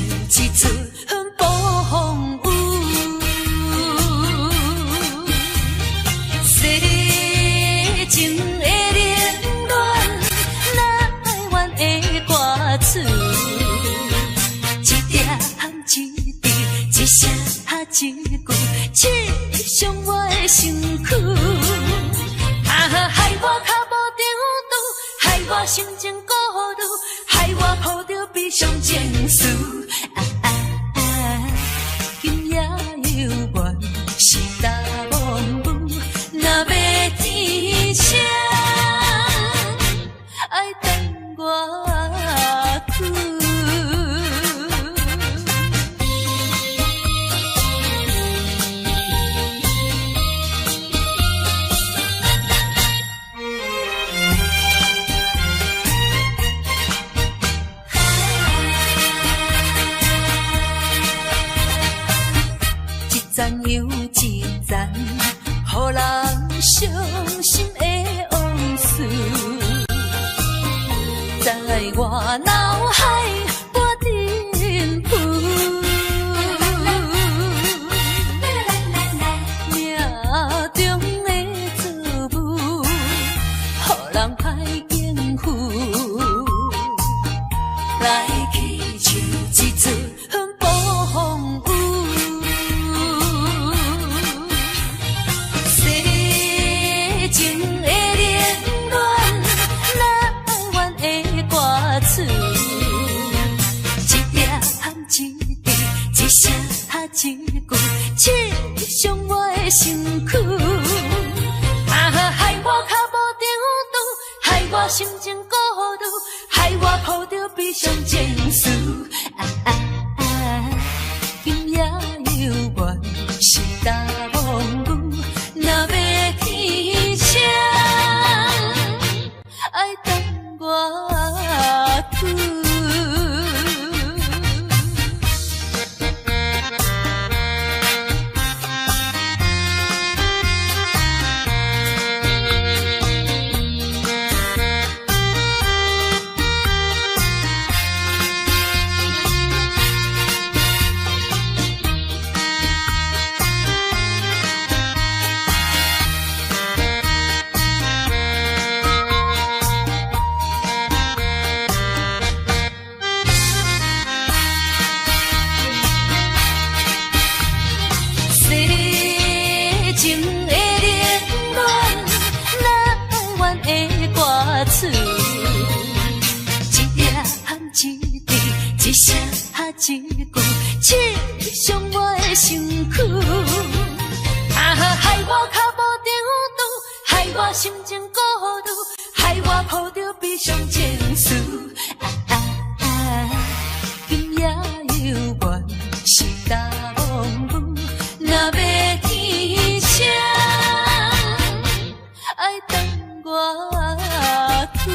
心情孤独，害我抱着悲伤情绪。今夜犹原是大梦雾，若要天晴，爱等我去。赞又一赞，予人伤心的往事，在我脑海我沉浮。命中的错误，予人歹应付，来去像一阵暴风雨。情的恋恋，难怨的歌词，一粒含一滴，一声一句，刺伤我的身躯。害我脚无定拄，害我心情孤独，害我抱着悲伤情绪。今夜犹原是大梦雾，若要天晴，爱等我去。情的恋恋，难怨的歌词，一粒含一滴，一声一句，刺伤我的身躯。害我脚无定拄，害我心情孤独，害我抱着悲伤情绪。今夜犹原是大梦雾，若要天晴，爱等我去。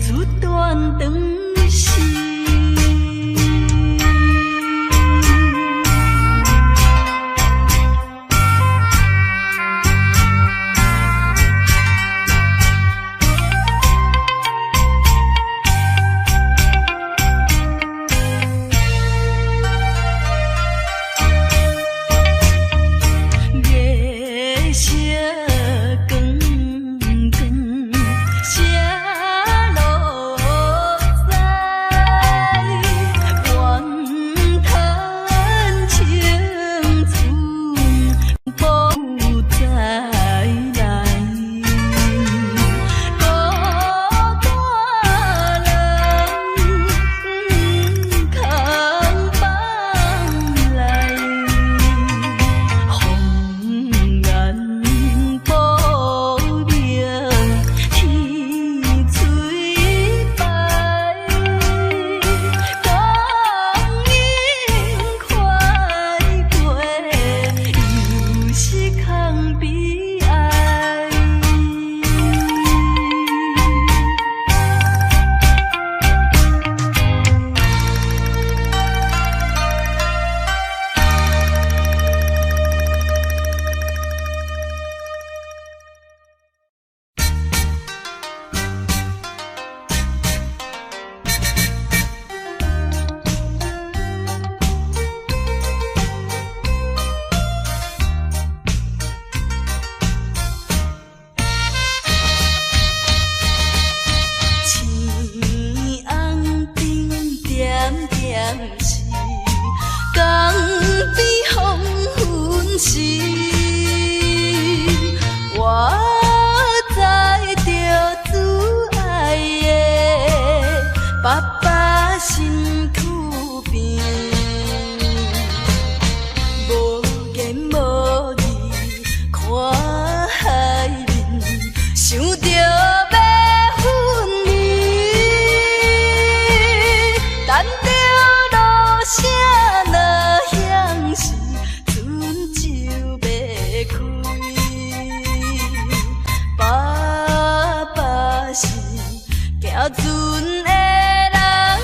出段长时。行船的人。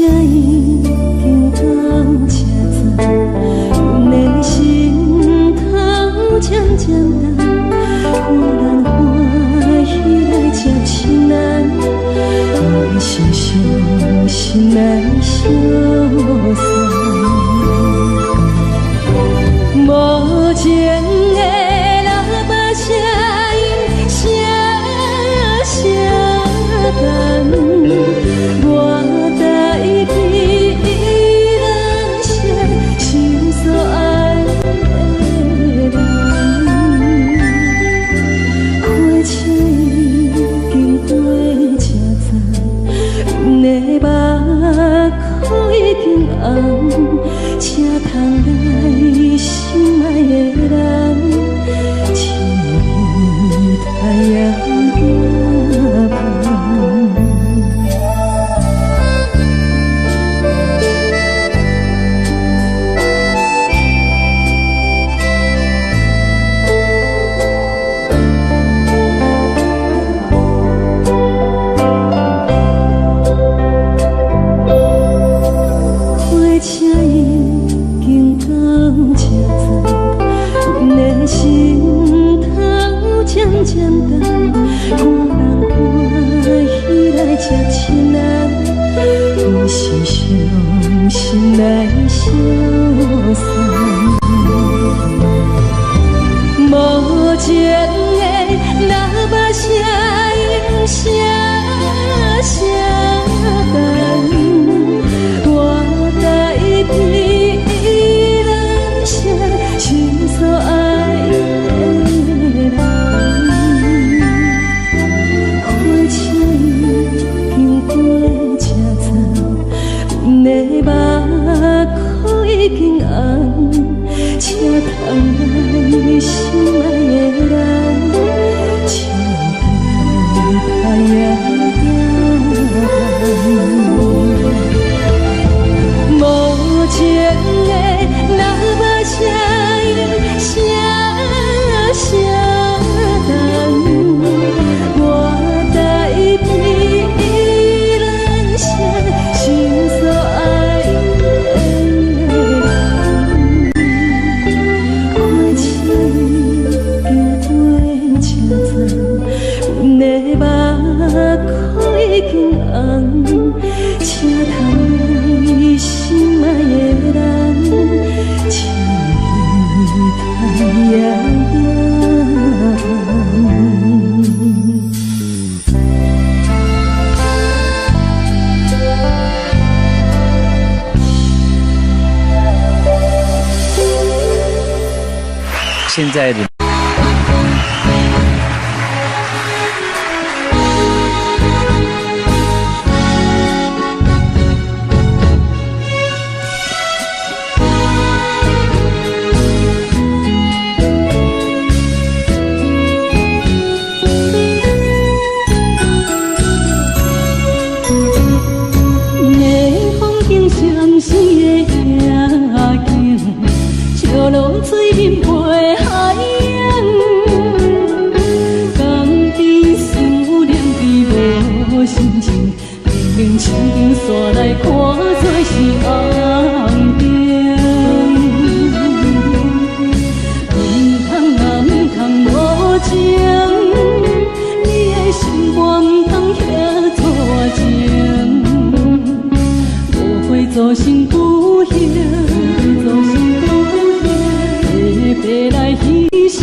车已经到车站，阮的心头渐渐重，看人欢喜来接亲人，阮是伤心来相送。无情的喇叭声音声声重，我台比人声心所爱的人，火车已经过车站，阮的目眶已经红，车窗内心爱的人，像太阳夜半。火车已经到车站，阮的心头渐渐重，看人欢喜来接亲人，阮是伤心来相送。无情的喇叭声音声声重，我台比人声心所爱的人，火车已经过车站，阮的目眶已经红，车窗内心爱的人，像太阳夜半。无情的喇叭声音声声重，我台比人声心所爱的人，火车已经过车站，阮的目眶已经红，车窗内心爱的人，像太阳夜半。现在的夜风景相思的夜景，笑露水面陪海洋，甘甜思念比无心情，明明清风煞来看做是红灯，唔通啊唔通无情，你的心肝唔通遐错情。做成孤兄，白来牺牲，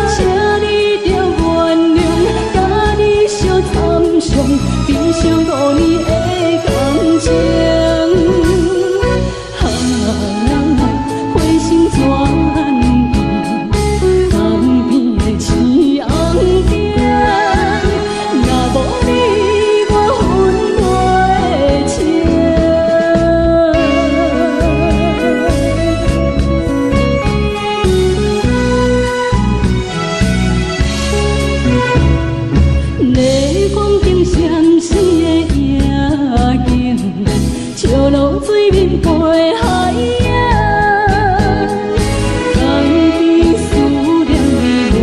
请你着原谅，甲你相参详，珍惜5年的感情。花心转变，江边的青红灯，若无你。笑露水面陪海洋，甘甜思念你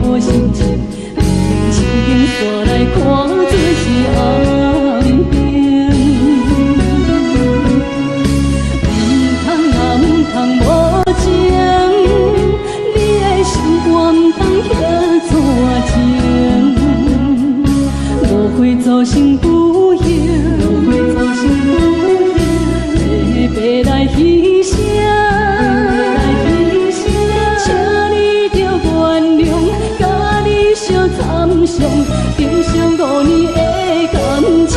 无心情，清风煞来看做是红灯。会造成不幸，白来牺牲，请你着原谅，甲你相惨伤，珍惜5年的感情。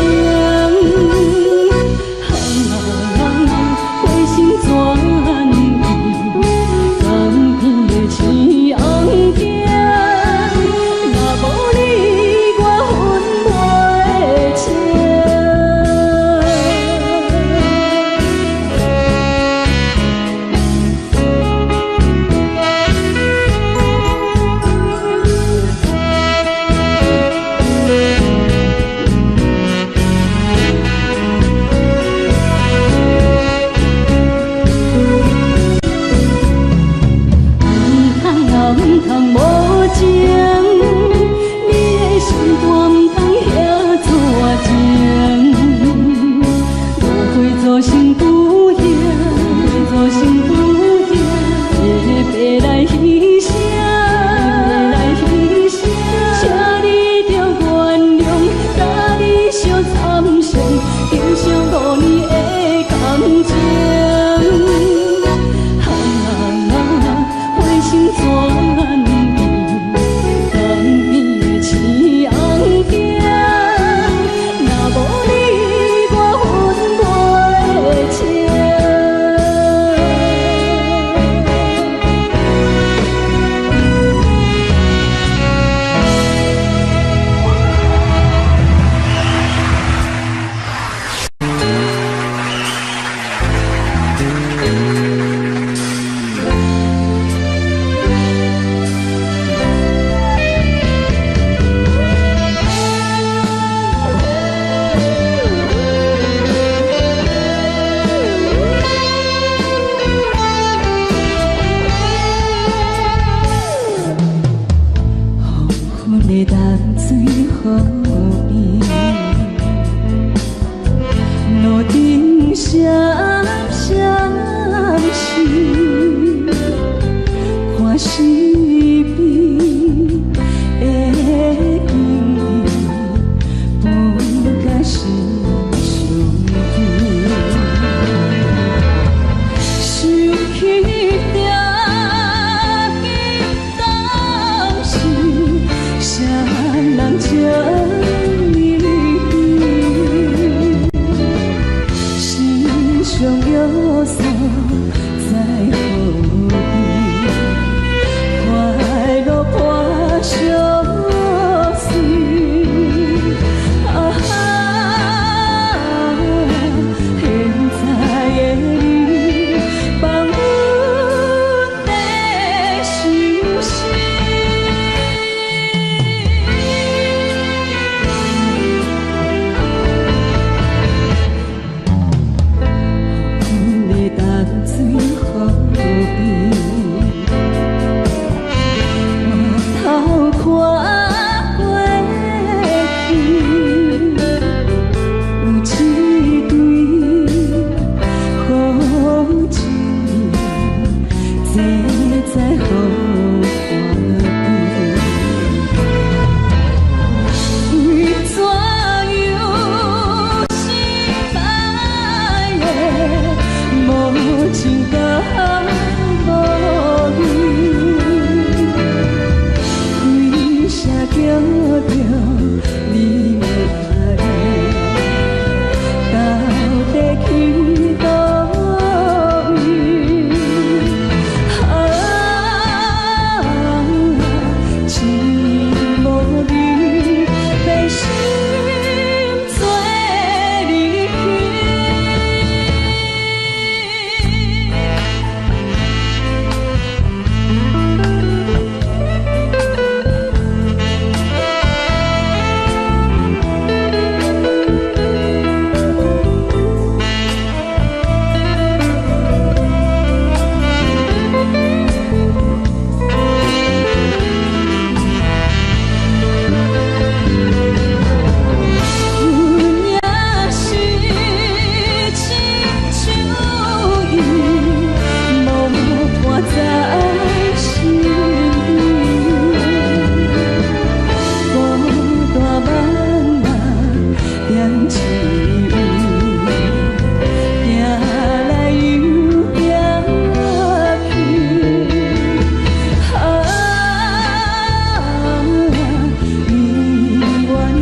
回心转意，甘甜的青红镜，若无你，我分袂清。 阮的心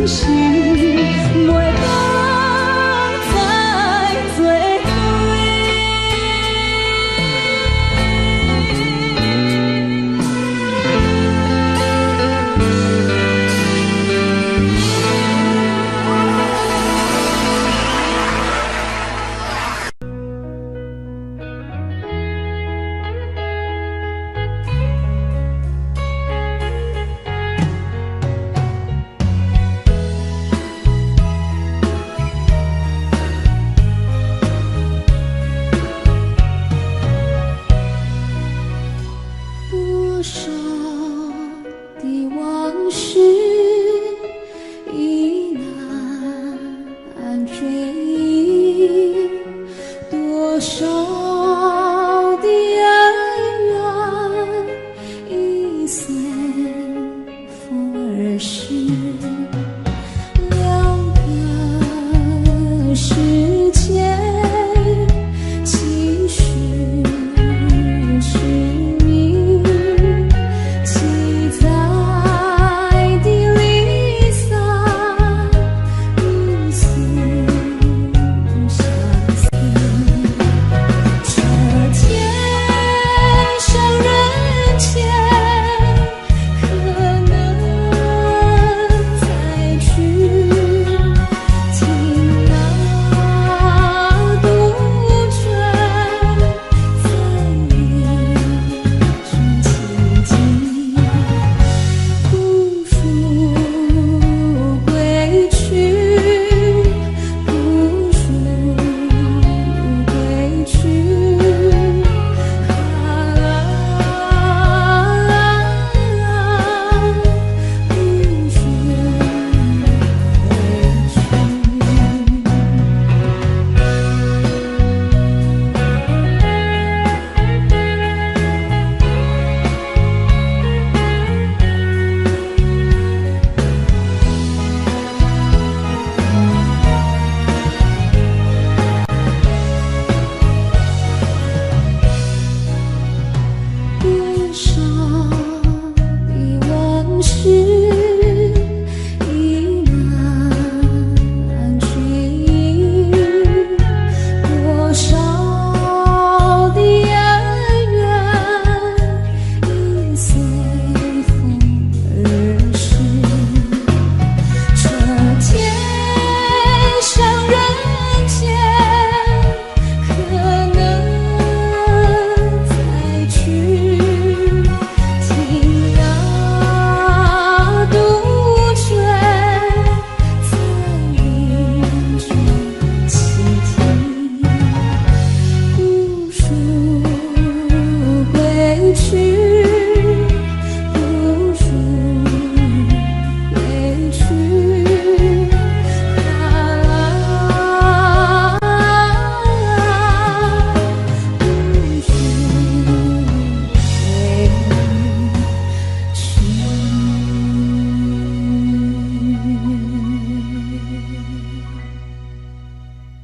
心，袂当再作对。多少的往事已难追忆，多少的恩怨已随风而逝，两个世界其实是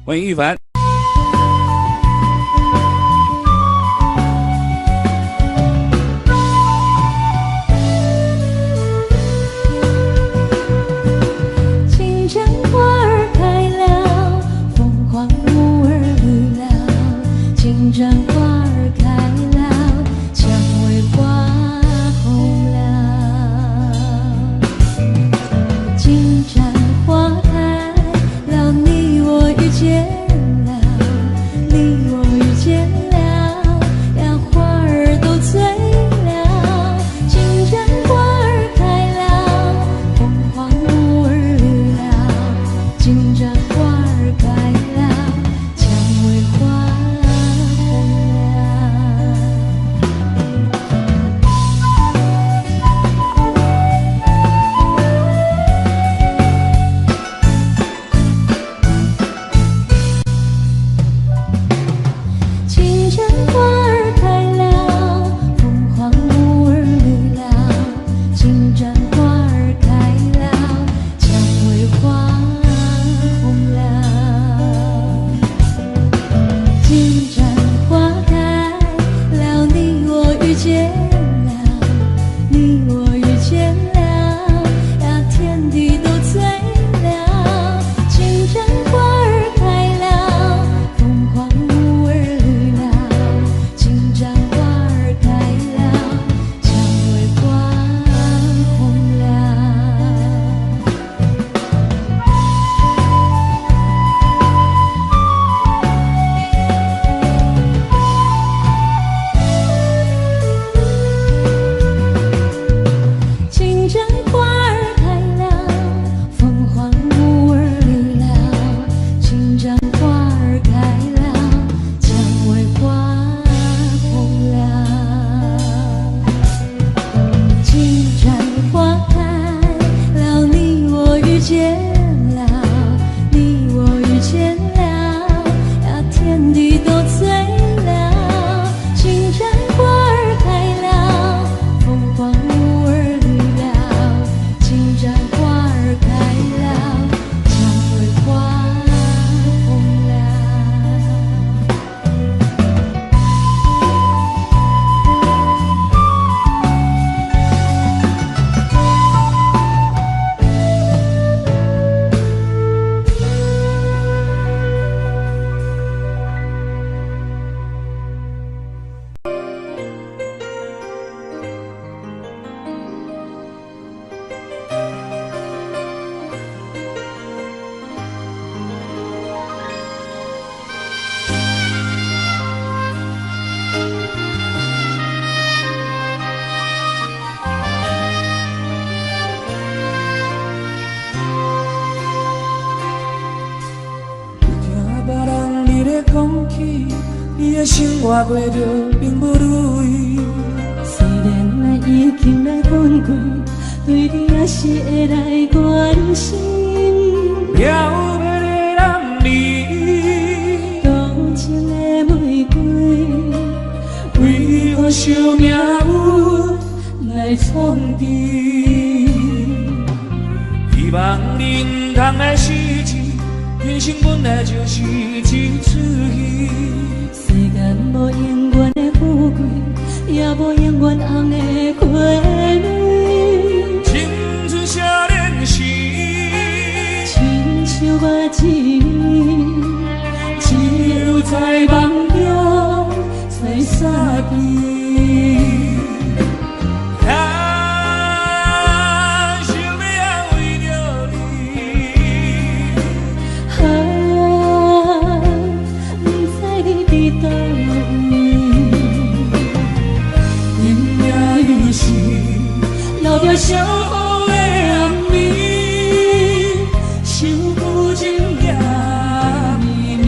欢迎玉凡。金针花儿开了，凤凰木儿绿了，金针花儿开了，蔷薇花红了，金针花开了，你我遇见了。咧讲起，你的生活过着并不如意。虽然我已经来分开，对你还是会来关心。了要的人你，多情的玫瑰，为何想命运来创治？希望你唔通来失志，人生本来就是一出戏。世间无永远的富贵，也无永远红的花蕊。青春少年时，亲像我一年，只有在梦中才散去。留着相好的暗暝，想旧情夜绵绵。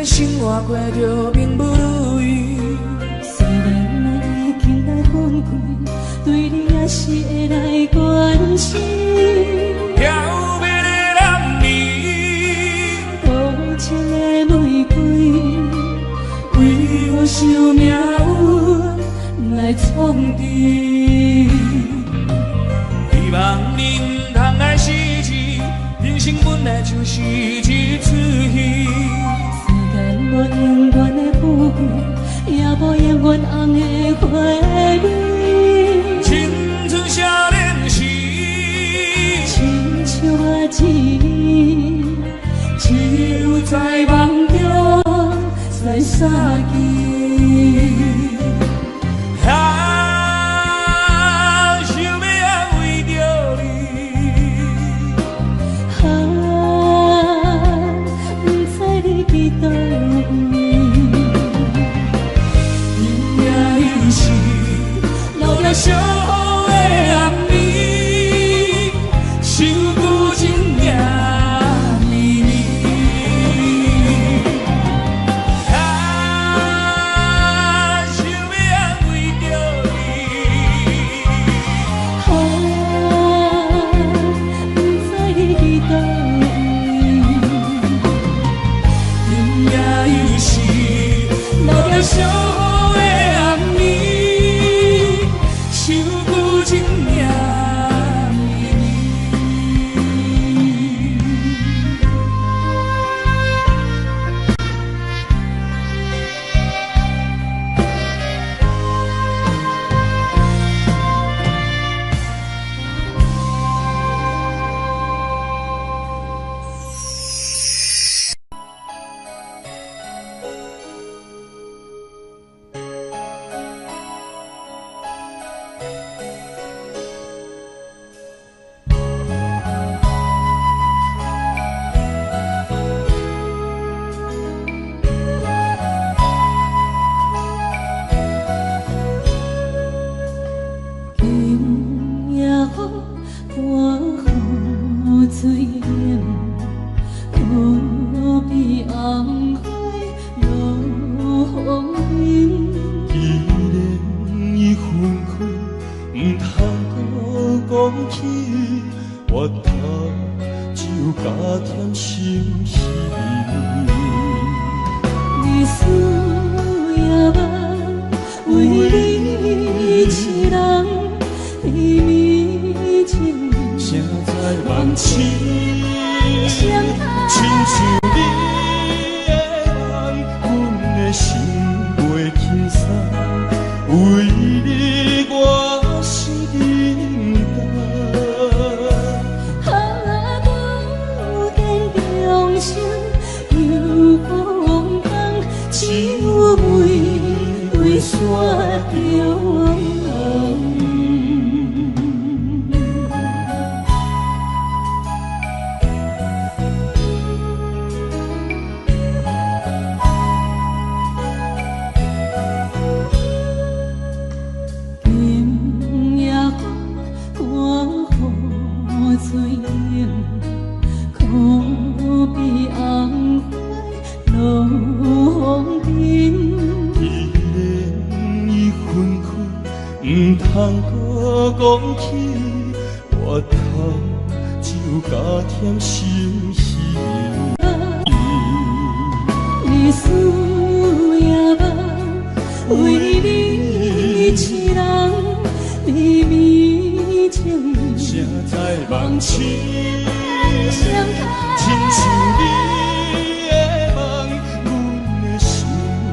生活过着并不如意，虽然我已经来分开，对你还是会来关心。了要的人你，多情的玫瑰，为何想命运来创治？希望你唔通来失志，人生本来就是一出戏。无永远的富贵，也无永远红的花蕊。青春少年时，亲像我一年，只有在梦中才散去。想要安慰着你，不知你伫倒。留着相好的暗暝，想旧情夜绵绵。想要安慰着你，不知你伫倒位。今夜又是留着相好的暗暝。想旧情夜绵绵。不见忠心。雪中。唔通搁讲起，我头就加添伤心。你思也无，为你一人秘密情意，谁在梦醒？亲像你的梦，阮的心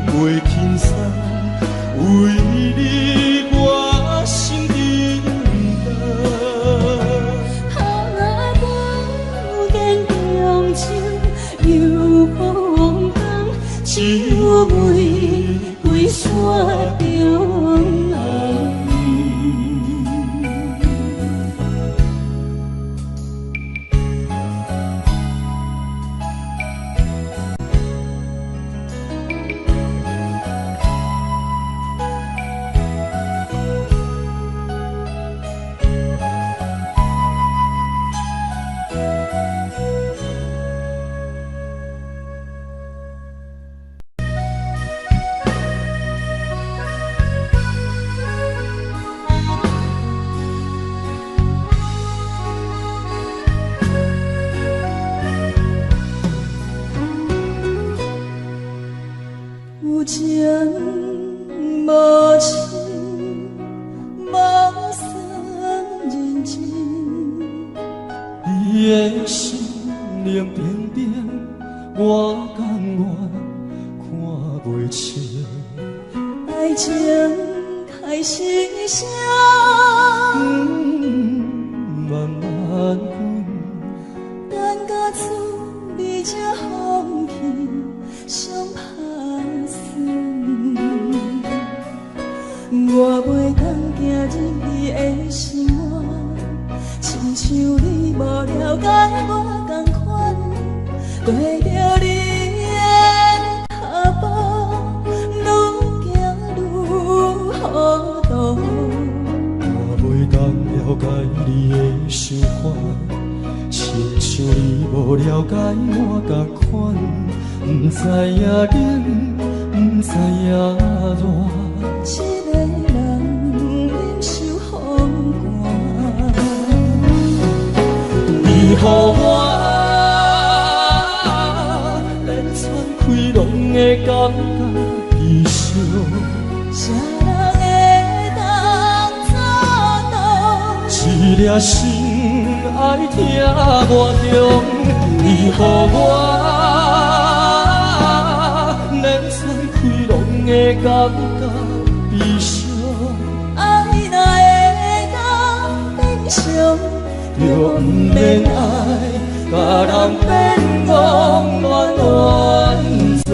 袂轻松，为你我心沉重。不见中情又风光，只有玫瑰雪中。有情无情，无算认真。你的心冷冰冰，我甘愿看袂清。爱情开始声，慢慢滚，等到厝你才放弃，伤怕我袂当行入你的心窝，亲像你无了解我同款，跟着你的脚步，愈行愈糊涂。我袂当了解你的想法，亲像你无了解我同款，不知影冷，不知影热。一个人忍受风寒，你予我连喘气拢会感觉悲伤。谁人会当做到？一粒心爱听我中，你予我连喘气拢会感觉悲伤。爱若会当变伤，就不免爱，甲人变戆乱乱总。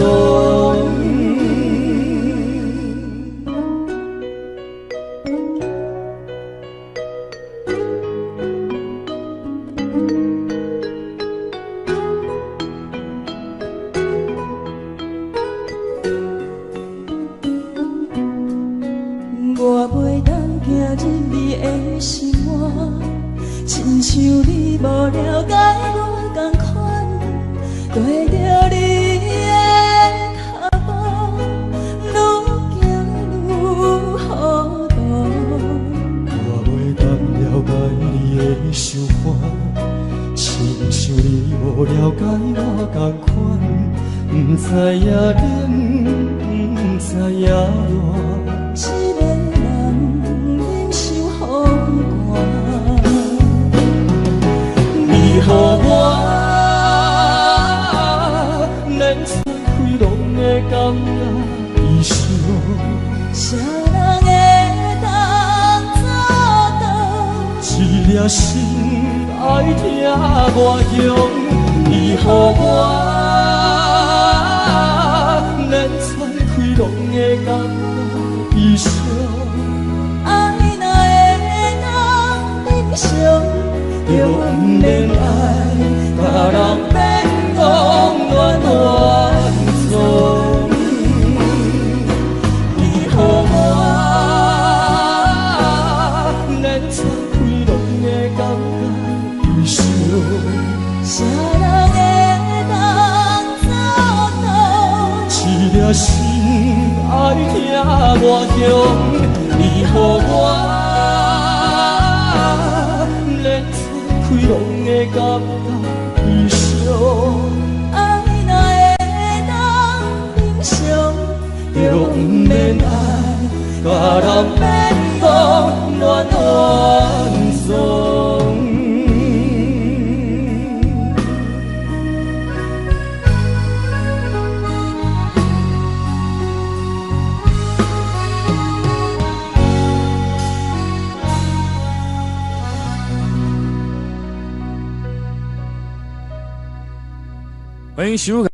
我袂当行入你的心窝，亲像你无了解我同款，跟着你的脚步，愈行愈糊涂。我袂当了解你的想法，亲像你无了解我同款，不知影冷，不知影热。一个人忍受风寒，你予我连喘气拢会感觉悲伤。谁人会当做到？一粒心爱听我中，你予我连喘气拢会感觉悲常，就不免爱，甲人变讲恋恋踪。你予我连出开拢的感觉悲伤，啥人会当做到？一粒心爱听外强，你予我连出开拢的感觉悲伤。爱若会当平常，就不免爱，甲人变讲恋恋踪。欢迎徐如凯。